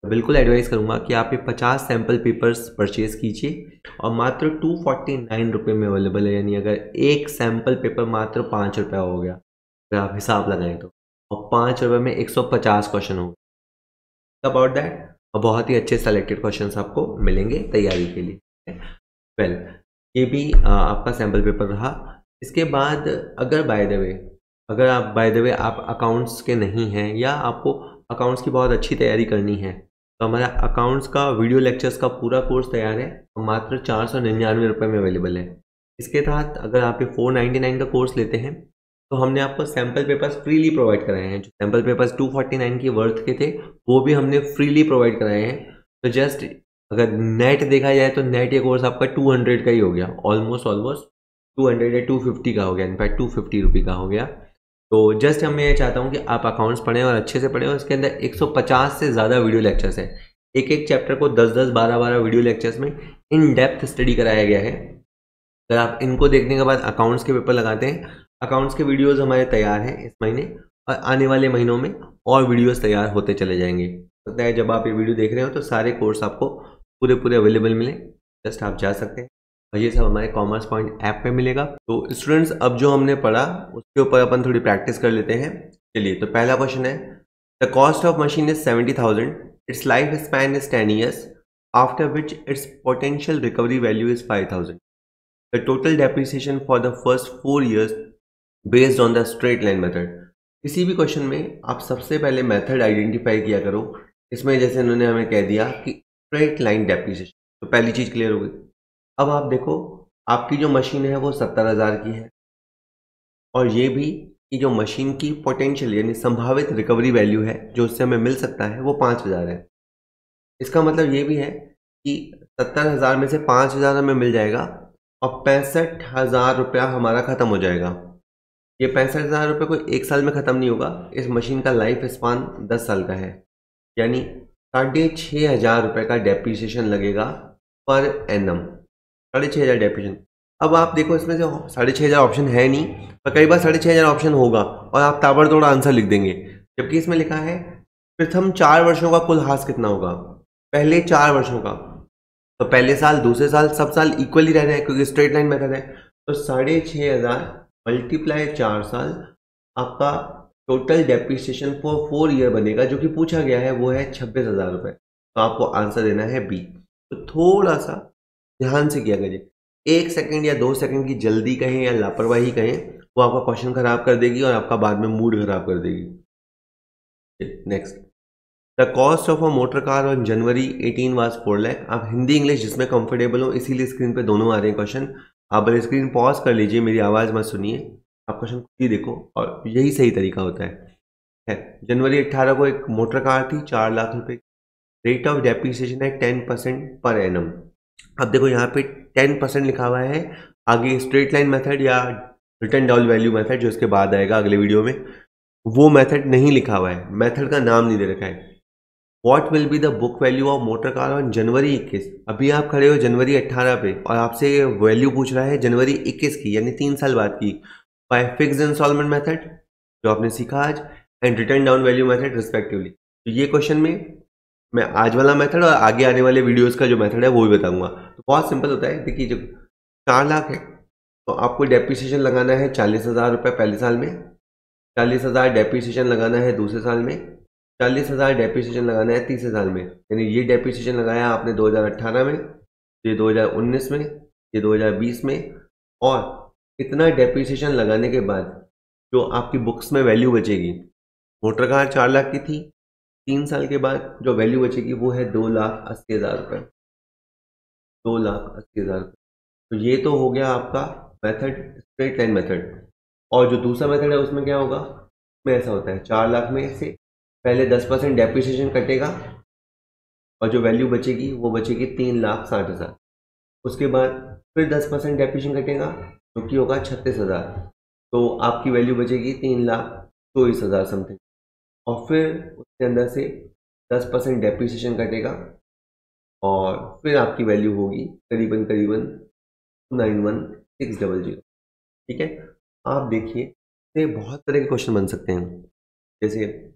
बिल्कुल एडवाइस करूंगा कि आप ये 50 सैम्पल पेपर्स परचेज कीजिए और मात्र 249 रुपये में अवेलेबल है। यानी अगर एक सैम्पल पेपर मात्र 5 रुपये हो गया, अगर आप हिसाब लगाएं तो, और 5 रुपये में 150 क्वेश्चन होंगे अबाउट दैट, और बहुत ही अच्छे सेलेक्टेड क्वेश्चंस आपको मिलेंगे तैयारी के लिए। वेल, ये भी आपका सैम्पल पेपर रहा। इसके बाद अगर बाय द वे अगर आप बाय द वे आप अकाउंट्स के नहीं हैं या आपको अकाउंट्स की बहुत अच्छी तैयारी करनी है, तो हमारा अकाउंट्स का वीडियो लेक्चर्स का पूरा कोर्स तैयार है और मात्र 499 रुपये में अवेलेबल है। इसके तहत अगर आप ये 499 का कोर्स लेते हैं तो हमने आपको सैम्पल पेपर्स फ्रीली प्रोवाइड कराए हैं। जो सैम्पल पेपर्स 249 की वर्थ के थे वो भी हमने फ्रीली प्रोवाइड कराए हैं। तो जस्ट अगर नेट देखा जाए तो नेट ये कोर्स आपका 200 का ही हो गया, ऑलमोस्ट 200 या 250 का हो गया, इनफैक्ट 250 रुपये का हो गया। तो जस्ट मैं ये चाहता हूँ कि आप अकाउंट्स पढ़ें और अच्छे से पढ़ें, और इसके अंदर 150 से ज़्यादा वीडियो लेक्चर्स है। एक एक चैप्टर को 10-10, 12-12 वीडियो लेक्चर्स में इन डेप्थ स्टडी कराया गया है। अगर आप इनको देखने के बाद अकाउंट्स के पेपर लगाते हैं, अकाउंट्स के वीडियोस हमारे तैयार हैं इस महीने, और आने वाले महीनों में और वीडियोस तैयार होते चले जाएंगे। लगता है जब आप ये वीडियो देख रहे हो तो सारे कोर्स आपको पूरे अवेलेबल मिले, जस्ट आप जा सकते हैं। और ये सब हमारे कॉमर्स पॉइंट ऐप पे मिलेगा। तो स्टूडेंट्स, अब जो हमने पढ़ा उसके ऊपर अपन थोड़ी प्रैक्टिस कर लेते हैं। चलिए, तो पहला क्वेश्चन है, the cost of machine is 70,000, it's life span is 10 years, after which it's potential recovery value is 5,000। The total depreciation for the first 4 years based on the straight line method। किसी भी क्वेश्चन में आप सबसे पहले मेथड आइडेंटिफाई किया करो। इसमें जैसे उन्होंने हमें कह दिया कि स्ट्रेट लाइन डेप्रिसिएशन, तो पहली चीज़ क्लियर हो गई। अब आप देखो, आपकी जो मशीन है वो 70,000 की है, और ये भी कि जो मशीन की पोटेंशियल यानी संभावित रिकवरी वैल्यू है जो उससे हमें मिल सकता है वो 5,000 है। इसका मतलब ये भी है कि 70,000 में से 5,000 हमें मिल जाएगा और 65,000 रुपया हमारा ख़त्म हो जाएगा। ये 65,000 रुपये कोई एक साल में ख़त्म नहीं होगा, इस मशीन का लाइफ स्पान 10 साल का है, यानी 6,500 रुपये का डेप्रिसिएशन लगेगा पर एनम। 6,500 डेप्रिसिएशन। अब आप देखो, इसमें से 6,500 ऑप्शन है नहीं, पर कई बार 6,500 ऑप्शन होगा और आप ताबड़तोड़ आंसर लिख देंगे, जबकि इसमें लिखा है प्रथम 4 वर्षों का कुल हास कितना होगा। पहले 4 वर्षों का, तो पहले साल, दूसरे साल, सब साल इक्वली रह रहे हैं क्योंकि स्ट्रेट लाइन मेथड है। तो 6,500 मल्टीप्लाई 4 साल, आपका टोटल डेप्रिसिएशन फॉर 4 ईयर बनेगा, जो कि पूछा गया है वो है 26,000 रुपये। तो आपको आंसर देना है बी। तो थोड़ा सा ध्यान से किया करिए, 1 सेकंड या 2 सेकंड की जल्दी कहें या लापरवाही कहें वो आपका क्वेश्चन खराब कर देगी और आपका बाद में मूड खराब कर देगी। Next, the cost of a motor car on January 18 was 4 lakh. आप हिंदी इंग्लिश जिसमें कंफर्टेबल हो, इसीलिए स्क्रीन पे दोनों आ रहे हैं क्वेश्चन। आप बस स्क्रीन पॉज कर लीजिए, मेरी आवाज़ मत सुनिए, आप क्वेश्चन खुद ही देखो, और यही सही तरीका होता है। जनवरी 18 को एक मोटर कार थी 4 लाख रुपए, रेट ऑफ डेप्रिसिएशन है 10% पर एनम। अब देखो यहाँ पे 10% लिखा हुआ है, आगे स्ट्रेट लाइन मेथड या रिटर्न डाउन वैल्यू मेथड जो इसके बाद आएगा अगले वीडियो में, वो मेथड नहीं लिखा हुआ है, मेथड का नाम नहीं दे रखा है। What will be the book value of motor car on जनवरी 21? अभी आप खड़े हो जनवरी 18 पे और आपसे वैल्यू पूछ रहा है जनवरी 21 की, यानी 3 साल बाद की, बाय फिक्स इंस्टॉलमेंट मेथड जो आपने सीखा आज, and return down value method respectively. तो ये क्वेश्चन में मैं आज वाला मेथड और आगे आने वाले वीडियोस का जो मेथड है वो भी बताऊंगा। तो बहुत सिंपल होता है। देखिए, जब 4 लाख है तो आपको डेप्रिसिएशन लगाना है 40,000 रुपये पहले साल में, 40,000 डेप्रिसिएशन लगाना है दूसरे साल में, 40,000 डेप्रिसिएशन लगाना है तीसरे साल में। यानी ये डेप्रिसिएशन लगाया आपने 2018 में, ये 2019 में, ये 2020 में, और इतना डेप्रिसिएशन लगाने के बाद जो आपकी बुक्स में वैल्यू बचेगी, मोटर कार 4 लाख की थी, 3 साल के बाद जो वैल्यू बचेगी वो है 2,80,000 रुपये, 2,80,000 रुपये। तो ये तो हो गया आपका मेथड, स्ट्रेट लाइन मेथड। और जो दूसरा मेथड है उसमें क्या होगा, उसमें ऐसा होता है 4 लाख में से पहले 10% डेप्रिसिएशन कटेगा और जो वैल्यू बचेगी वो बचेगी 3,60,000। उसके बाद फिर 10% डेप्रिसिएशन कटेगा जो कि होगा 36,000, तो आपकी वैल्यू बचेगी 3,24,000 समथिंग। और फिर उसके अंदर से 10% डेप्रिसिएशन कटेगा और फिर आपकी वैल्यू होगी करीबन 91,600। ठीक है, आप देखिए, ये बहुत तरह के क्वेश्चन बन सकते हैं। जैसे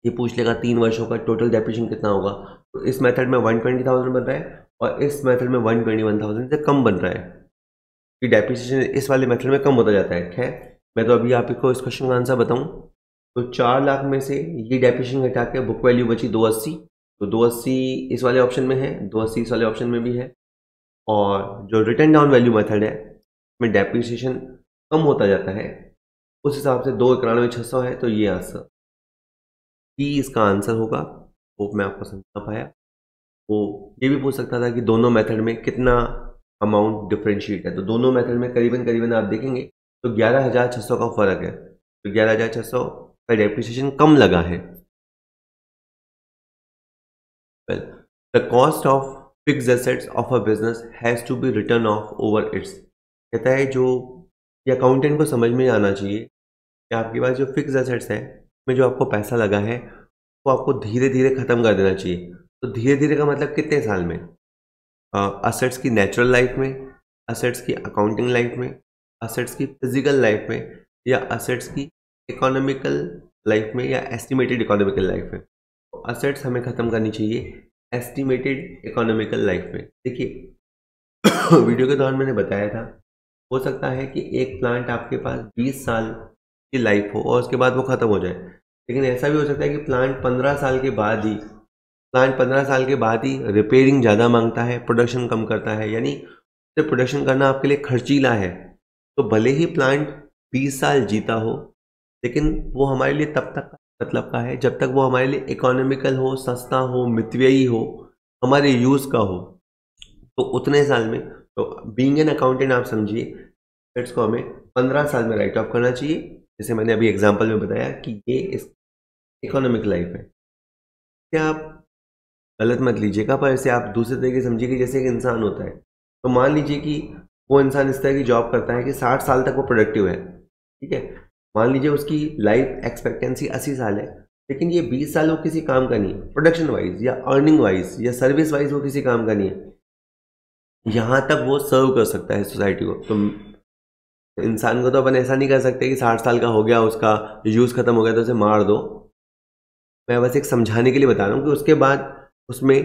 ये पूछ लेगा 3 वर्षों का टोटल डेप्रिसिएशन कितना होगा, तो इस मेथड में 120,000 बन रहा है और इस मेथड में 121,000 से कम बन रहा है कि डेप्रिसिएशन इस वाले मेथड में कम होता जाता है। खैर, मैं तो अभी आपको इस क्वेश्चन का आंसर बताऊं तो 4 लाख में से ये डेप्रिसिएशन घटा के बुक वैल्यू बची 280, तो 280 इस वाले ऑप्शन में है, 280 इस वाले ऑप्शन में भी है। और जो रिटर्न डाउन वैल्यू मेथड है उसमें डेप्रिसिएशन कम होता जाता है, उस हिसाब से 291,600 है, तो ये आंसर डी इसका आंसर होगा। होप मैं आपको समझा पाया। वो ये भी पूछ सकता था कि दोनों मेथड में कितना अमाउंट डिफरेंशिएट है, तो दोनों मेथड में करीबन करीबन आप देखेंगे तो 11,600 का फर्क है, तो 11,600 का डेप्रिसिएशन कम लगा है। Well, the cost of fixed assets of a business has to be written off over its. कहता है जो ये अकाउंटेंट को समझ में आना चाहिए कि आपके पास जो फिक्स्ड एसेट्स है में जो आपको पैसा लगा है वो आपको धीरे धीरे ख़त्म कर देना चाहिए। तो धीरे धीरे का मतलब कितने साल में? असेट्स की नेचुरल लाइफ में, असेट्स की अकाउंटिंग लाइफ में, असेट्स की फिजिकल लाइफ में, या असेट्स की इकोनॉमिकल लाइफ में, या एस्टिमेटेड इकोनॉमिकल लाइफ में। तो असेट्स हमें ख़त्म करनी चाहिए एस्टिमेटेड इकोनॉमिकल लाइफ में। देखिए वीडियो के दौरान मैंने बताया था, हो सकता है कि एक प्लांट आपके पास 20 साल की लाइफ हो और उसके बाद वो ख़त्म हो जाए, लेकिन ऐसा भी हो सकता है कि प्लांट 15 साल के बाद ही रिपेयरिंग ज़्यादा मांगता है, प्रोडक्शन कम करता है, यानी उसे प्रोडक्शन करना आपके लिए खर्चीला है। तो भले ही प्लांट 20 साल जीता हो, लेकिन वो हमारे लिए तब तक मतलब का है जब तक वो हमारे लिए इकोनॉमिकल हो, सस्ता हो, मितव्ययी हो, हमारे यूज़ का हो, तो उतने साल में। तो बीइंग एन अकाउंटेंट आप समझिए एसेट्स को हमें 15 साल में राइट ऑफ करना चाहिए, जैसे मैंने अभी एग्जांपल में बताया कि ये इस इकोनॉमिक लाइफ है। क्या आप गलत मत लीजिएगा, पर इसे आप दूसरे तरीके से समझिए कि जैसे एक इंसान होता है, तो मान लीजिए कि वो इंसान इस तरह की जॉब करता है कि 60 साल तक वो प्रोडक्टिव है, ठीक है। मान लीजिए उसकी लाइफ एक्सपेक्टेंसी 80 साल है, लेकिन ये 20 साल वो किसी काम का नहीं है, प्रोडक्शन वाइज या अर्निंग वाइज या सर्विस वाइज वो किसी काम का नहीं है। यहाँ तक वो सर्व कर सकता है सोसाइटी को। तो इंसान को तो अपन ऐसा नहीं कर सकते कि 60 साल का हो गया, उसका यूज़ खत्म हो गया तो उसे मार दो। मैं बस एक समझाने के लिए बता रहा हूँ कि उसके बाद उसमें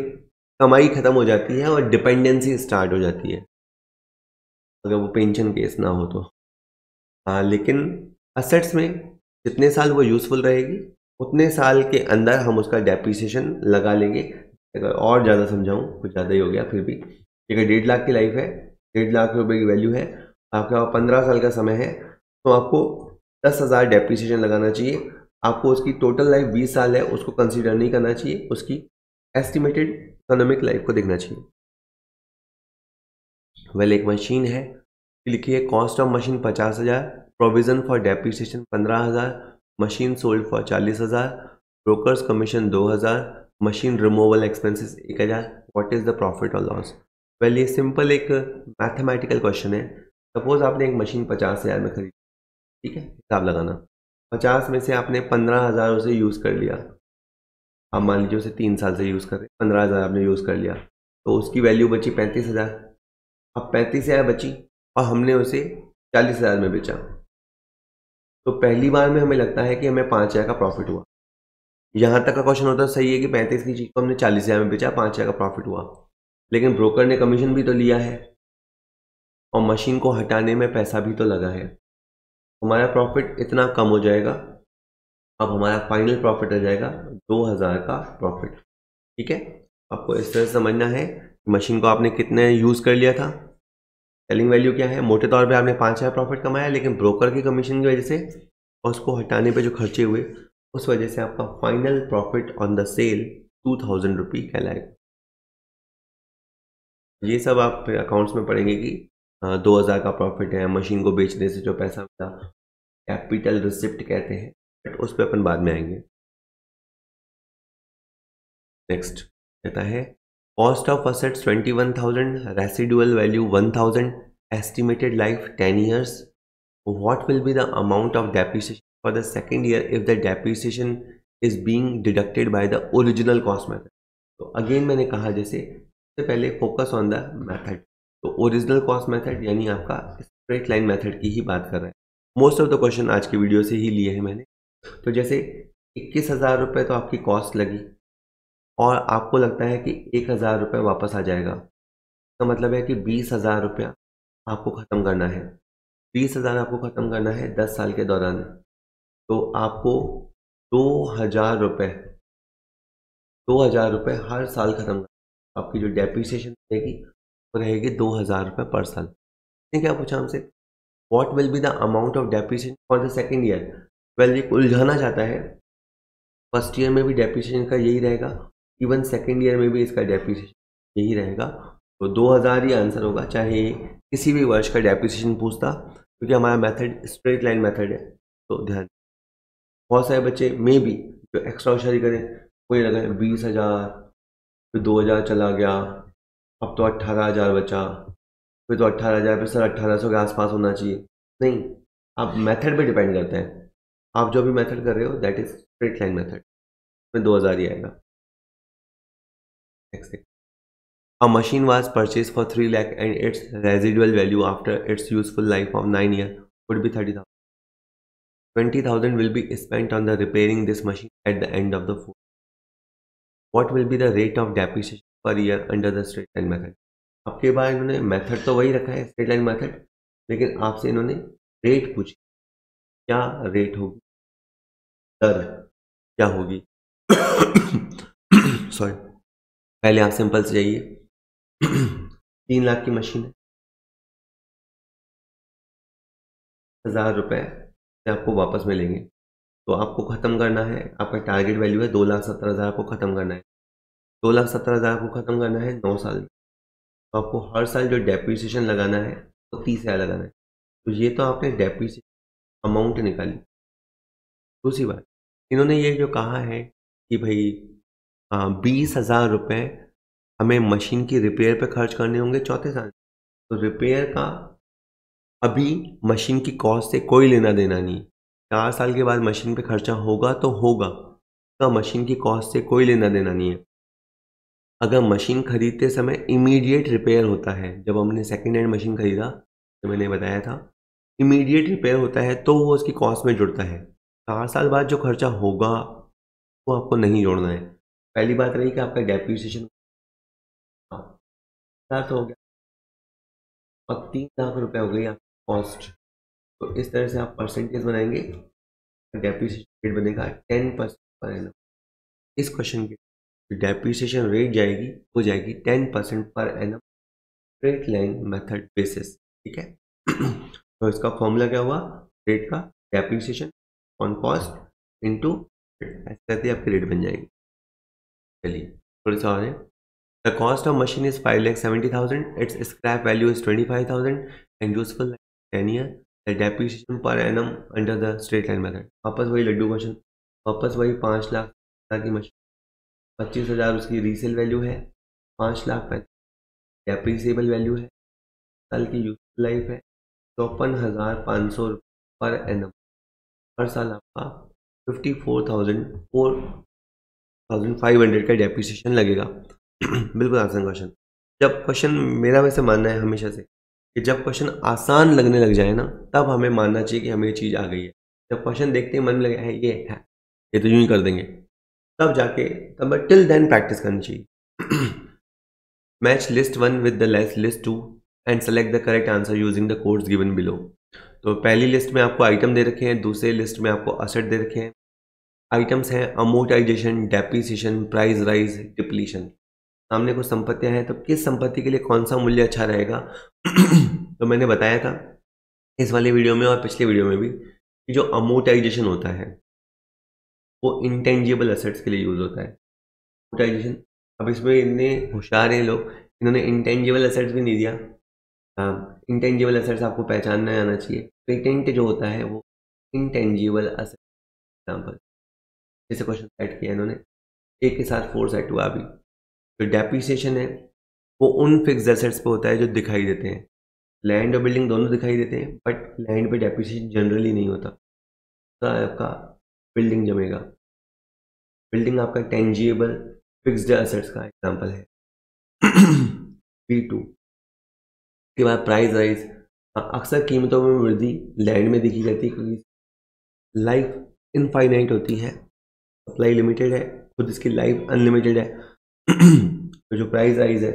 कमाई खत्म हो जाती है और डिपेंडेंसी स्टार्ट हो जाती है, अगर वो पेंशन केस ना हो तो। हाँ, लेकिन असेट्स में जितने साल वो यूज़फुल रहेगी उतने साल के अंदर हम उसका डेप्रिसिएशन लगा लेंगे। अगर और ज़्यादा समझाऊँ, कुछ ज़्यादा ही हो गया फिर भी, अगर 1.5 लाख की लाइफ है, 1.5 लाख रुपए की वैल्यू है, आपका 15 साल का समय है, तो आपको 10,000 डेप्रिसिएशन लगाना चाहिए। आपको उसकी टोटल लाइफ 20 साल है, उसको कंसीडर नहीं करना चाहिए, उसकी एस्टिमेटेड इकोनॉमिक लाइफ को देखना चाहिए। वेल, एक मशीन है, लिखिए cost of machine 50,000, provision for depreciation 15,000, machine sold for 40,000, brokers commission 2,000, machine removal expenses 1,000, what is the profit और लॉस? वेल, ये सिंपल एक मैथमेटिकल क्वेश्चन है। सपोज आपने एक मशीन 50,000 में खरीदी, ठीक है, हिसाब लगाना, 50 में से आपने 15,000 उसे यूज़ कर लिया। आप मान लीजिए उसे 3 साल से यूज़ कर रहे हैं, 15,000 आपने यूज़ कर लिया, तो उसकी वैल्यू बची 35,000। अब 35,000 बची और हमने उसे 40,000 में बेचा, तो पहली बार में हमें लगता है कि हमें 5,000 का प्रॉफिट हुआ। यहाँ तक का क्वेश्चन होता है, सही है कि 35 की चीज़ को हमने 40,000 में बेचा, 5,000 का प्रॉफिट हुआ, लेकिन ब्रोकर ने कमीशन भी तो लिया है और मशीन को हटाने में पैसा भी तो लगा है। हमारा प्रॉफिट इतना कम हो जाएगा। अब हमारा फाइनल प्रॉफिट आ जाएगा 2,000 का प्रॉफिट, ठीक है। आपको इस तरह से समझना है मशीन को आपने कितने यूज़ कर लिया था, सेलिंग वैल्यू क्या है, मोटे तौर पे आपने 5,000 प्रॉफिट कमाया, लेकिन ब्रोकर की कमीशन की वजह से और उसको हटाने पे जो खर्चे हुए उस वजह से आपका final profit on the sale 2,000 rupee कहलाएगा। ये सब आप अकाउंट्स में पढ़ेंगे कि 2,000 का प्रॉफिट है, मशीन को बेचने से जो पैसा मिला, कैपिटल रिसिप्ट कहते हैं, बट उस पर अपन बाद में आएंगे। नेक्स्ट कहता है cost of assets 21,000, residual value 1,000, estimated life 10 years, what will be the amount of depreciation for the second year if the depreciation is being deducted by the original cost method? तो अगेन मैंने कहा जैसे सबसे पहले फोकस ऑन द मेथड, तो ओरिजिनल कॉस्ट मेथड यानी आपका स्ट्रेट लाइन मेथड की ही बात कर रहा है। मोस्ट ऑफ द क्वेश्चन आज की वीडियो से ही लिए हैं मैंने। तो जैसे 21,000 रुपये तो आपकी कॉस्ट लगी और आपको लगता है कि 1,000 रुपये वापस आ जाएगा, इसका मतलब है कि 20,000 रुपया आपको ख़त्म करना है। 20,000 आपको ख़त्म करना है 10 साल के दौरान, तो आपको 2,000 रुपये हर साल ख़त्म करना। आपकी जो डेप्रिसिएशन रहेगी वो रहेगी 2,000 रुपये पर साल। ठीक है, क्या पूछा हमसे? What will be the amount of depreciation for the second year. Well ये उलझाना चाहता है, फर्स्ट ईयर में भी डेप्रिसिएशन का यही रहेगा, इवन सेकेंड ईयर में भी इसका डेप्रिसिएशन यही रहेगा। तो 2000 ही आंसर होगा, चाहे किसी भी वर्ष का डेप्रिसिएशन पूछता, क्योंकि हमारा मेथड स्ट्रेट लाइन मेथड है। तो ध्यान, बहुत सारे बच्चे में भी जो एक्स्ट्रा होशियारी करें, कोई लगा 20,000, फिर 2000 चला गया, अब तो 18,000 बचा, फिर तो 18,000 पे सर 1800 के आसपास होना चाहिए। नहीं, आप मेथड पे डिपेंड करते हैं। आप जो भी मेथड कर रहे हो that is straight line method, में 2000 ही आएगा। Next, a machine was purchased for 3 lakh and its residual value after its useful life of 9 years would be 30,000. 20,000 will be spent on the repairing this machine at the end of the 4. What will be the rate of depreciation per year under the straight line method? आपके बार इन्होंने मेथड तो वही रखा है स्ट्रेट लाइन मेथड, लेकिन आपसे इन्होंने रेट पूछी, क्या रेट होगी, दर क्या होगी। सॉरी, पहले आप सिंपल से जाइए। 3 लाख की मशीन है, 1000 रुपये से आपको वापस मिलेंगे, तो आपको ख़त्म करना है, आपका टारगेट वैल्यू है 2,70,000 को ख़त्म करना है। 2,70,000 को ख़त्म करना है 9 साल में, तो आपको हर साल जो डेप्रिसिएशन लगाना है वो 30,000 लगाना है। तो ये तो आपने डेप्रिसिएशन अमाउंट निकाली। दूसरी बात, इन्होंने ये जो कहा है कि भाई 20,000 रुपये हमें मशीन की रिपेयर पे खर्च करने होंगे चौथे साल, तो रिपेयर का अभी मशीन की कॉस्ट से कोई लेना देना नहीं। 4 साल के बाद मशीन पे खर्चा होगा तो होगा, तो मशीन की कॉस्ट से कोई लेना देना नहीं है। अगर मशीन खरीदते समय इमीडिएट रिपेयर होता है, जब हमने सेकेंड हैंड मशीन खरीदा तो मैंने बताया था इमीडिएट रिपेयर होता है तो वो उसकी कॉस्ट में जुड़ता है। 4 साल बाद जो खर्चा होगा वो आपको नहीं जोड़ना है। पहली बात रही कि आपका डेप्रिसिएशन हो गया और 3 लाख रुपए हो गई आपकी कॉस्ट, तो इस तरह से आप परसेंटेज बनाएंगे, डेप्रिसिएशन रेट बनेगा 10% पर एनम। इस क्वेश्चन की डेप्रिसिएशन रेट जाएगी हो जाएगी 10% per annum straight line method basis, ठीक है। तो इसका फॉर्मूला क्या हुआ, रेट का डेप्रिसिएशन ऑन कॉस्ट इनटू ऐसे करके आपकी रेट बन जाएगी। चलिए थोड़ा सा और है, the cost of machine is 5,70,000, it's scrap value is 25,000 and useful 10 year, the depreciation per annum under the straight line method. वापस वही लड्डू क्वेश्चन, वापस वही 5 लाख की मशीन, 25,000 उसकी रीसेल वैल्यू है, 5 लाख डेप्रिसिएबल वैल्यू है, साल की यूजफुल लाइफ है, 54,500 पर एनम, हर साल आपका 54,500 का डेप्रिसिएशन लगेगा। बिल्कुल आसान क्वेश्चन। जब क्वेश्चन, मेरा वैसे मानना है हमेशा से कि जब क्वेश्चन आसान लगने लग जाए ना, तब हमें मानना चाहिए कि हमें ये चीज़ आ गई है। जब क्वेश्चन देखते ही मन में लगा है ये तो यूं ही कर देंगे, तब जाके तब टिल देन प्रैक्टिस करनी चाहिए। Match list 1 with the list 2 and select the correct answer using the codes given below. तो पहली लिस्ट में आपको आइटम दे रखे हैं, दूसरे लिस्ट में आपको असेट दे रखे हैं। आइटम्स हैं amortisation, depreciation, price rise, depletion. सामने कुछ संपत्तियां हैं, तो किस संपत्ति के लिए कौन सा मूल्य अच्छा रहेगा। तो मैंने बताया था इस वाले वीडियो में और पिछले वीडियो में भी कि जो अमोर्टाइजेशन होता है वो इंटेंजिबल असेट्स के लिए यूज होता है। अमोर्टाइजेशन, अब इसमें इतने होशियार हैं लोग, इन्होंने इंटेंजिबल असेट्स भी नहीं दिया। इंटेंजिबल असेट्स आपको पहचानना आना चाहिए। पेटेंट जो होता है वो इंटेंजिबल असेट, एग्जाम्पल जैसे क्वेश्चन सेट किया इन्होंने, एक के साथ 4 सेट हुआ। अभी जो डेप्रिसिएशन है वो उन फिक्स एसेट्स पे होता है जो दिखाई देते हैं। लैंड और बिल्डिंग दोनों दिखाई देते हैं, बट लैंड पे डेप्रिसिएशन जनरली नहीं होता, तो आपका बिल्डिंग जमेगा। बिल्डिंग आपका टेंजिबल फिक्स्ड एसेट्स का एग्जांपल है। P2 के बाद प्राइस राइज, अक्सर कीमतों में वृद्धि लैंड में दिखी जाती है क्योंकि लाइफ इनफाइनाइट होती है, सप्लाई लिमिटेड है, खुद इसकी लाइफ अनलिमिटेड है। तो जो प्राइस राइज है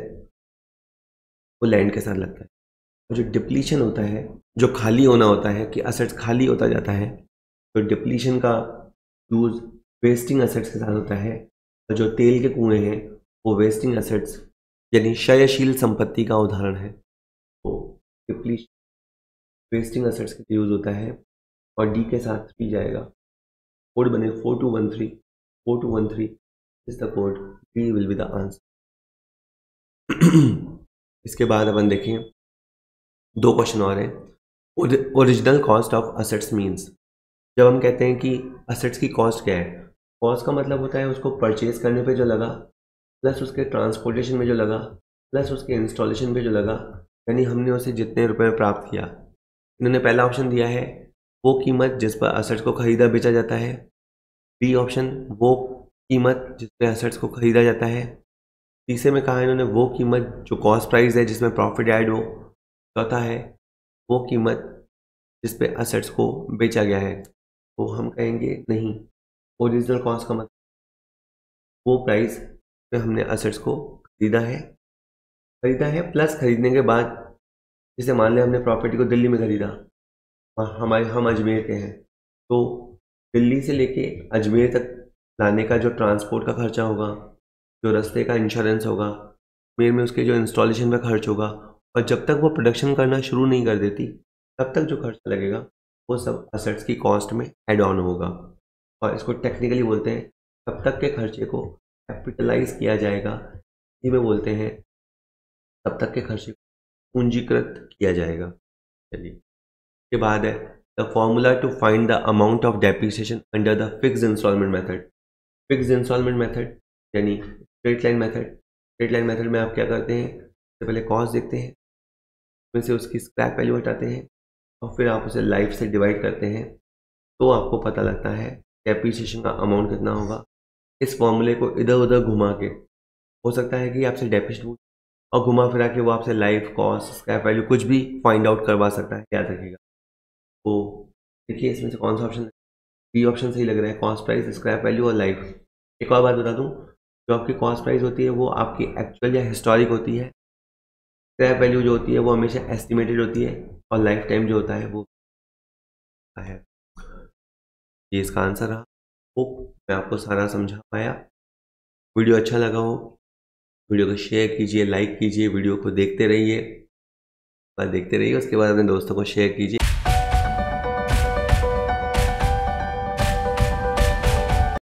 वो लैंड के साथ लगता है। और जो डिप्लीशन होता है, जो खाली होना होता है कि असेट्स खाली होता जाता है, तो डिप्लीशन का यूज वेस्टिंग असेट्स के साथ होता है। और जो तेल के कुएं हैं वो वेस्टिंग असेट्स यानी क्षयशील संपत्ति का उदाहरण है। तो डिप्लीशन वेस्टिंग एसेट्स के लिए यूज़ होता है, और डी के साथ 3 जाएगा, कोड बने 4213, 4213 is the code, D will be the answer. इसके बाद अपन देखें 2 क्वेश्चन और हैं। Original cost of assets means, जब हम कहते हैं कि असेट्स की कॉस्ट क्या है, कॉस्ट का मतलब होता है उसको परचेज करने पे जो लगा, प्लस उसके ट्रांसपोर्टेशन में जो लगा, प्लस उसके इंस्टॉलेशन पे जो लगा, यानी हमने उसे जितने रुपए में प्राप्त किया। इन्होंने पहला ऑप्शन दिया है वो कीमत जिस पर असेट्स को खरीदा बेचा जाता है, बी ऑप्शन वो कीमत जिस पर असेट्स को खरीदा जाता है, तीसरे में कहा इन्होंने वो कीमत जो कॉस्ट प्राइस है जिसमें प्रॉफिट ऐड हो, चौथा है वो कीमत जिस पे असेट्स को बेचा गया है। तो हम कहेंगे नहीं, ओरिजिनल कॉस्ट का मतलब वो प्राइस पे हमने असेट्स को खरीदा है प्लस खरीदने के बाद, जैसे मान लें हमने प्रॉपर्टी को दिल्ली में खरीदा, हम अजमेर के हैं, तो दिल्ली से लेके अजमेर तक लाने का जो ट्रांसपोर्ट का खर्चा होगा, जो रास्ते का इंश्योरेंस होगा, अजमेर में उसके जो इंस्टॉलेशन का खर्च होगा, और जब तक वो प्रोडक्शन करना शुरू नहीं कर देती तब तक जो खर्चा लगेगा वो सब असेट्स की कॉस्ट में ऐड ऑन होगा, और इसको टेक्निकली बोलते हैं तब तक के खर्चे को कैपिटलाइज किया जाएगा, इसी में बोलते हैं तब तक के खर्चे को पूंजीकृत किया जाएगा। चलिए, इसके बाद है the formula to find the amount of depreciation under the fixed installment method. Fixed installment method यानी straight line method. Straight line method में आप क्या करते हैं, सबसे पहले कॉस्ट देखते हैं, उसमें से उसकी स्क्रैप वैल्यू हटाते हैं, और फिर आप उसे लाइफ से डिवाइड करते हैं, तो आपको पता लगता है डेप्रिसिएशन का अमाउंट कितना होगा। इस फॉर्मूले को इधर उधर घुमा के, हो सकता है कि आपसे डेप्रिसिएशन और घुमा फिरा के वो आपसे लाइफ, कॉस्ट, स्क्रैप वैल्यू कुछ भी फाइंड आउट करवा सकता है, याद रखिएगा। तो देखिए इसमें से कौन सा ऑप्शन, बी ऑप्शन सही लग रहा है, कॉस्ट प्राइस, स्क्रैप वैल्यू और लाइफ। एक और बात बता दूं, जो आपकी कॉस्ट प्राइस होती है वो आपकी एक्चुअल या हिस्टोरिक होती है, स्क्रैप वैल्यू जो होती है वो हमेशा एस्टिमेटेड होती है, और लाइफ टाइम जो होता है वो है। ये इसका आंसर रहा। होप मैं आपको सारा समझा पाया। वीडियो अच्छा लगा हो, वीडियो को शेयर कीजिए, लाइक कीजिए, वीडियो को देखते रहिए, उसके बाद अपने दोस्तों को शेयर कीजिए।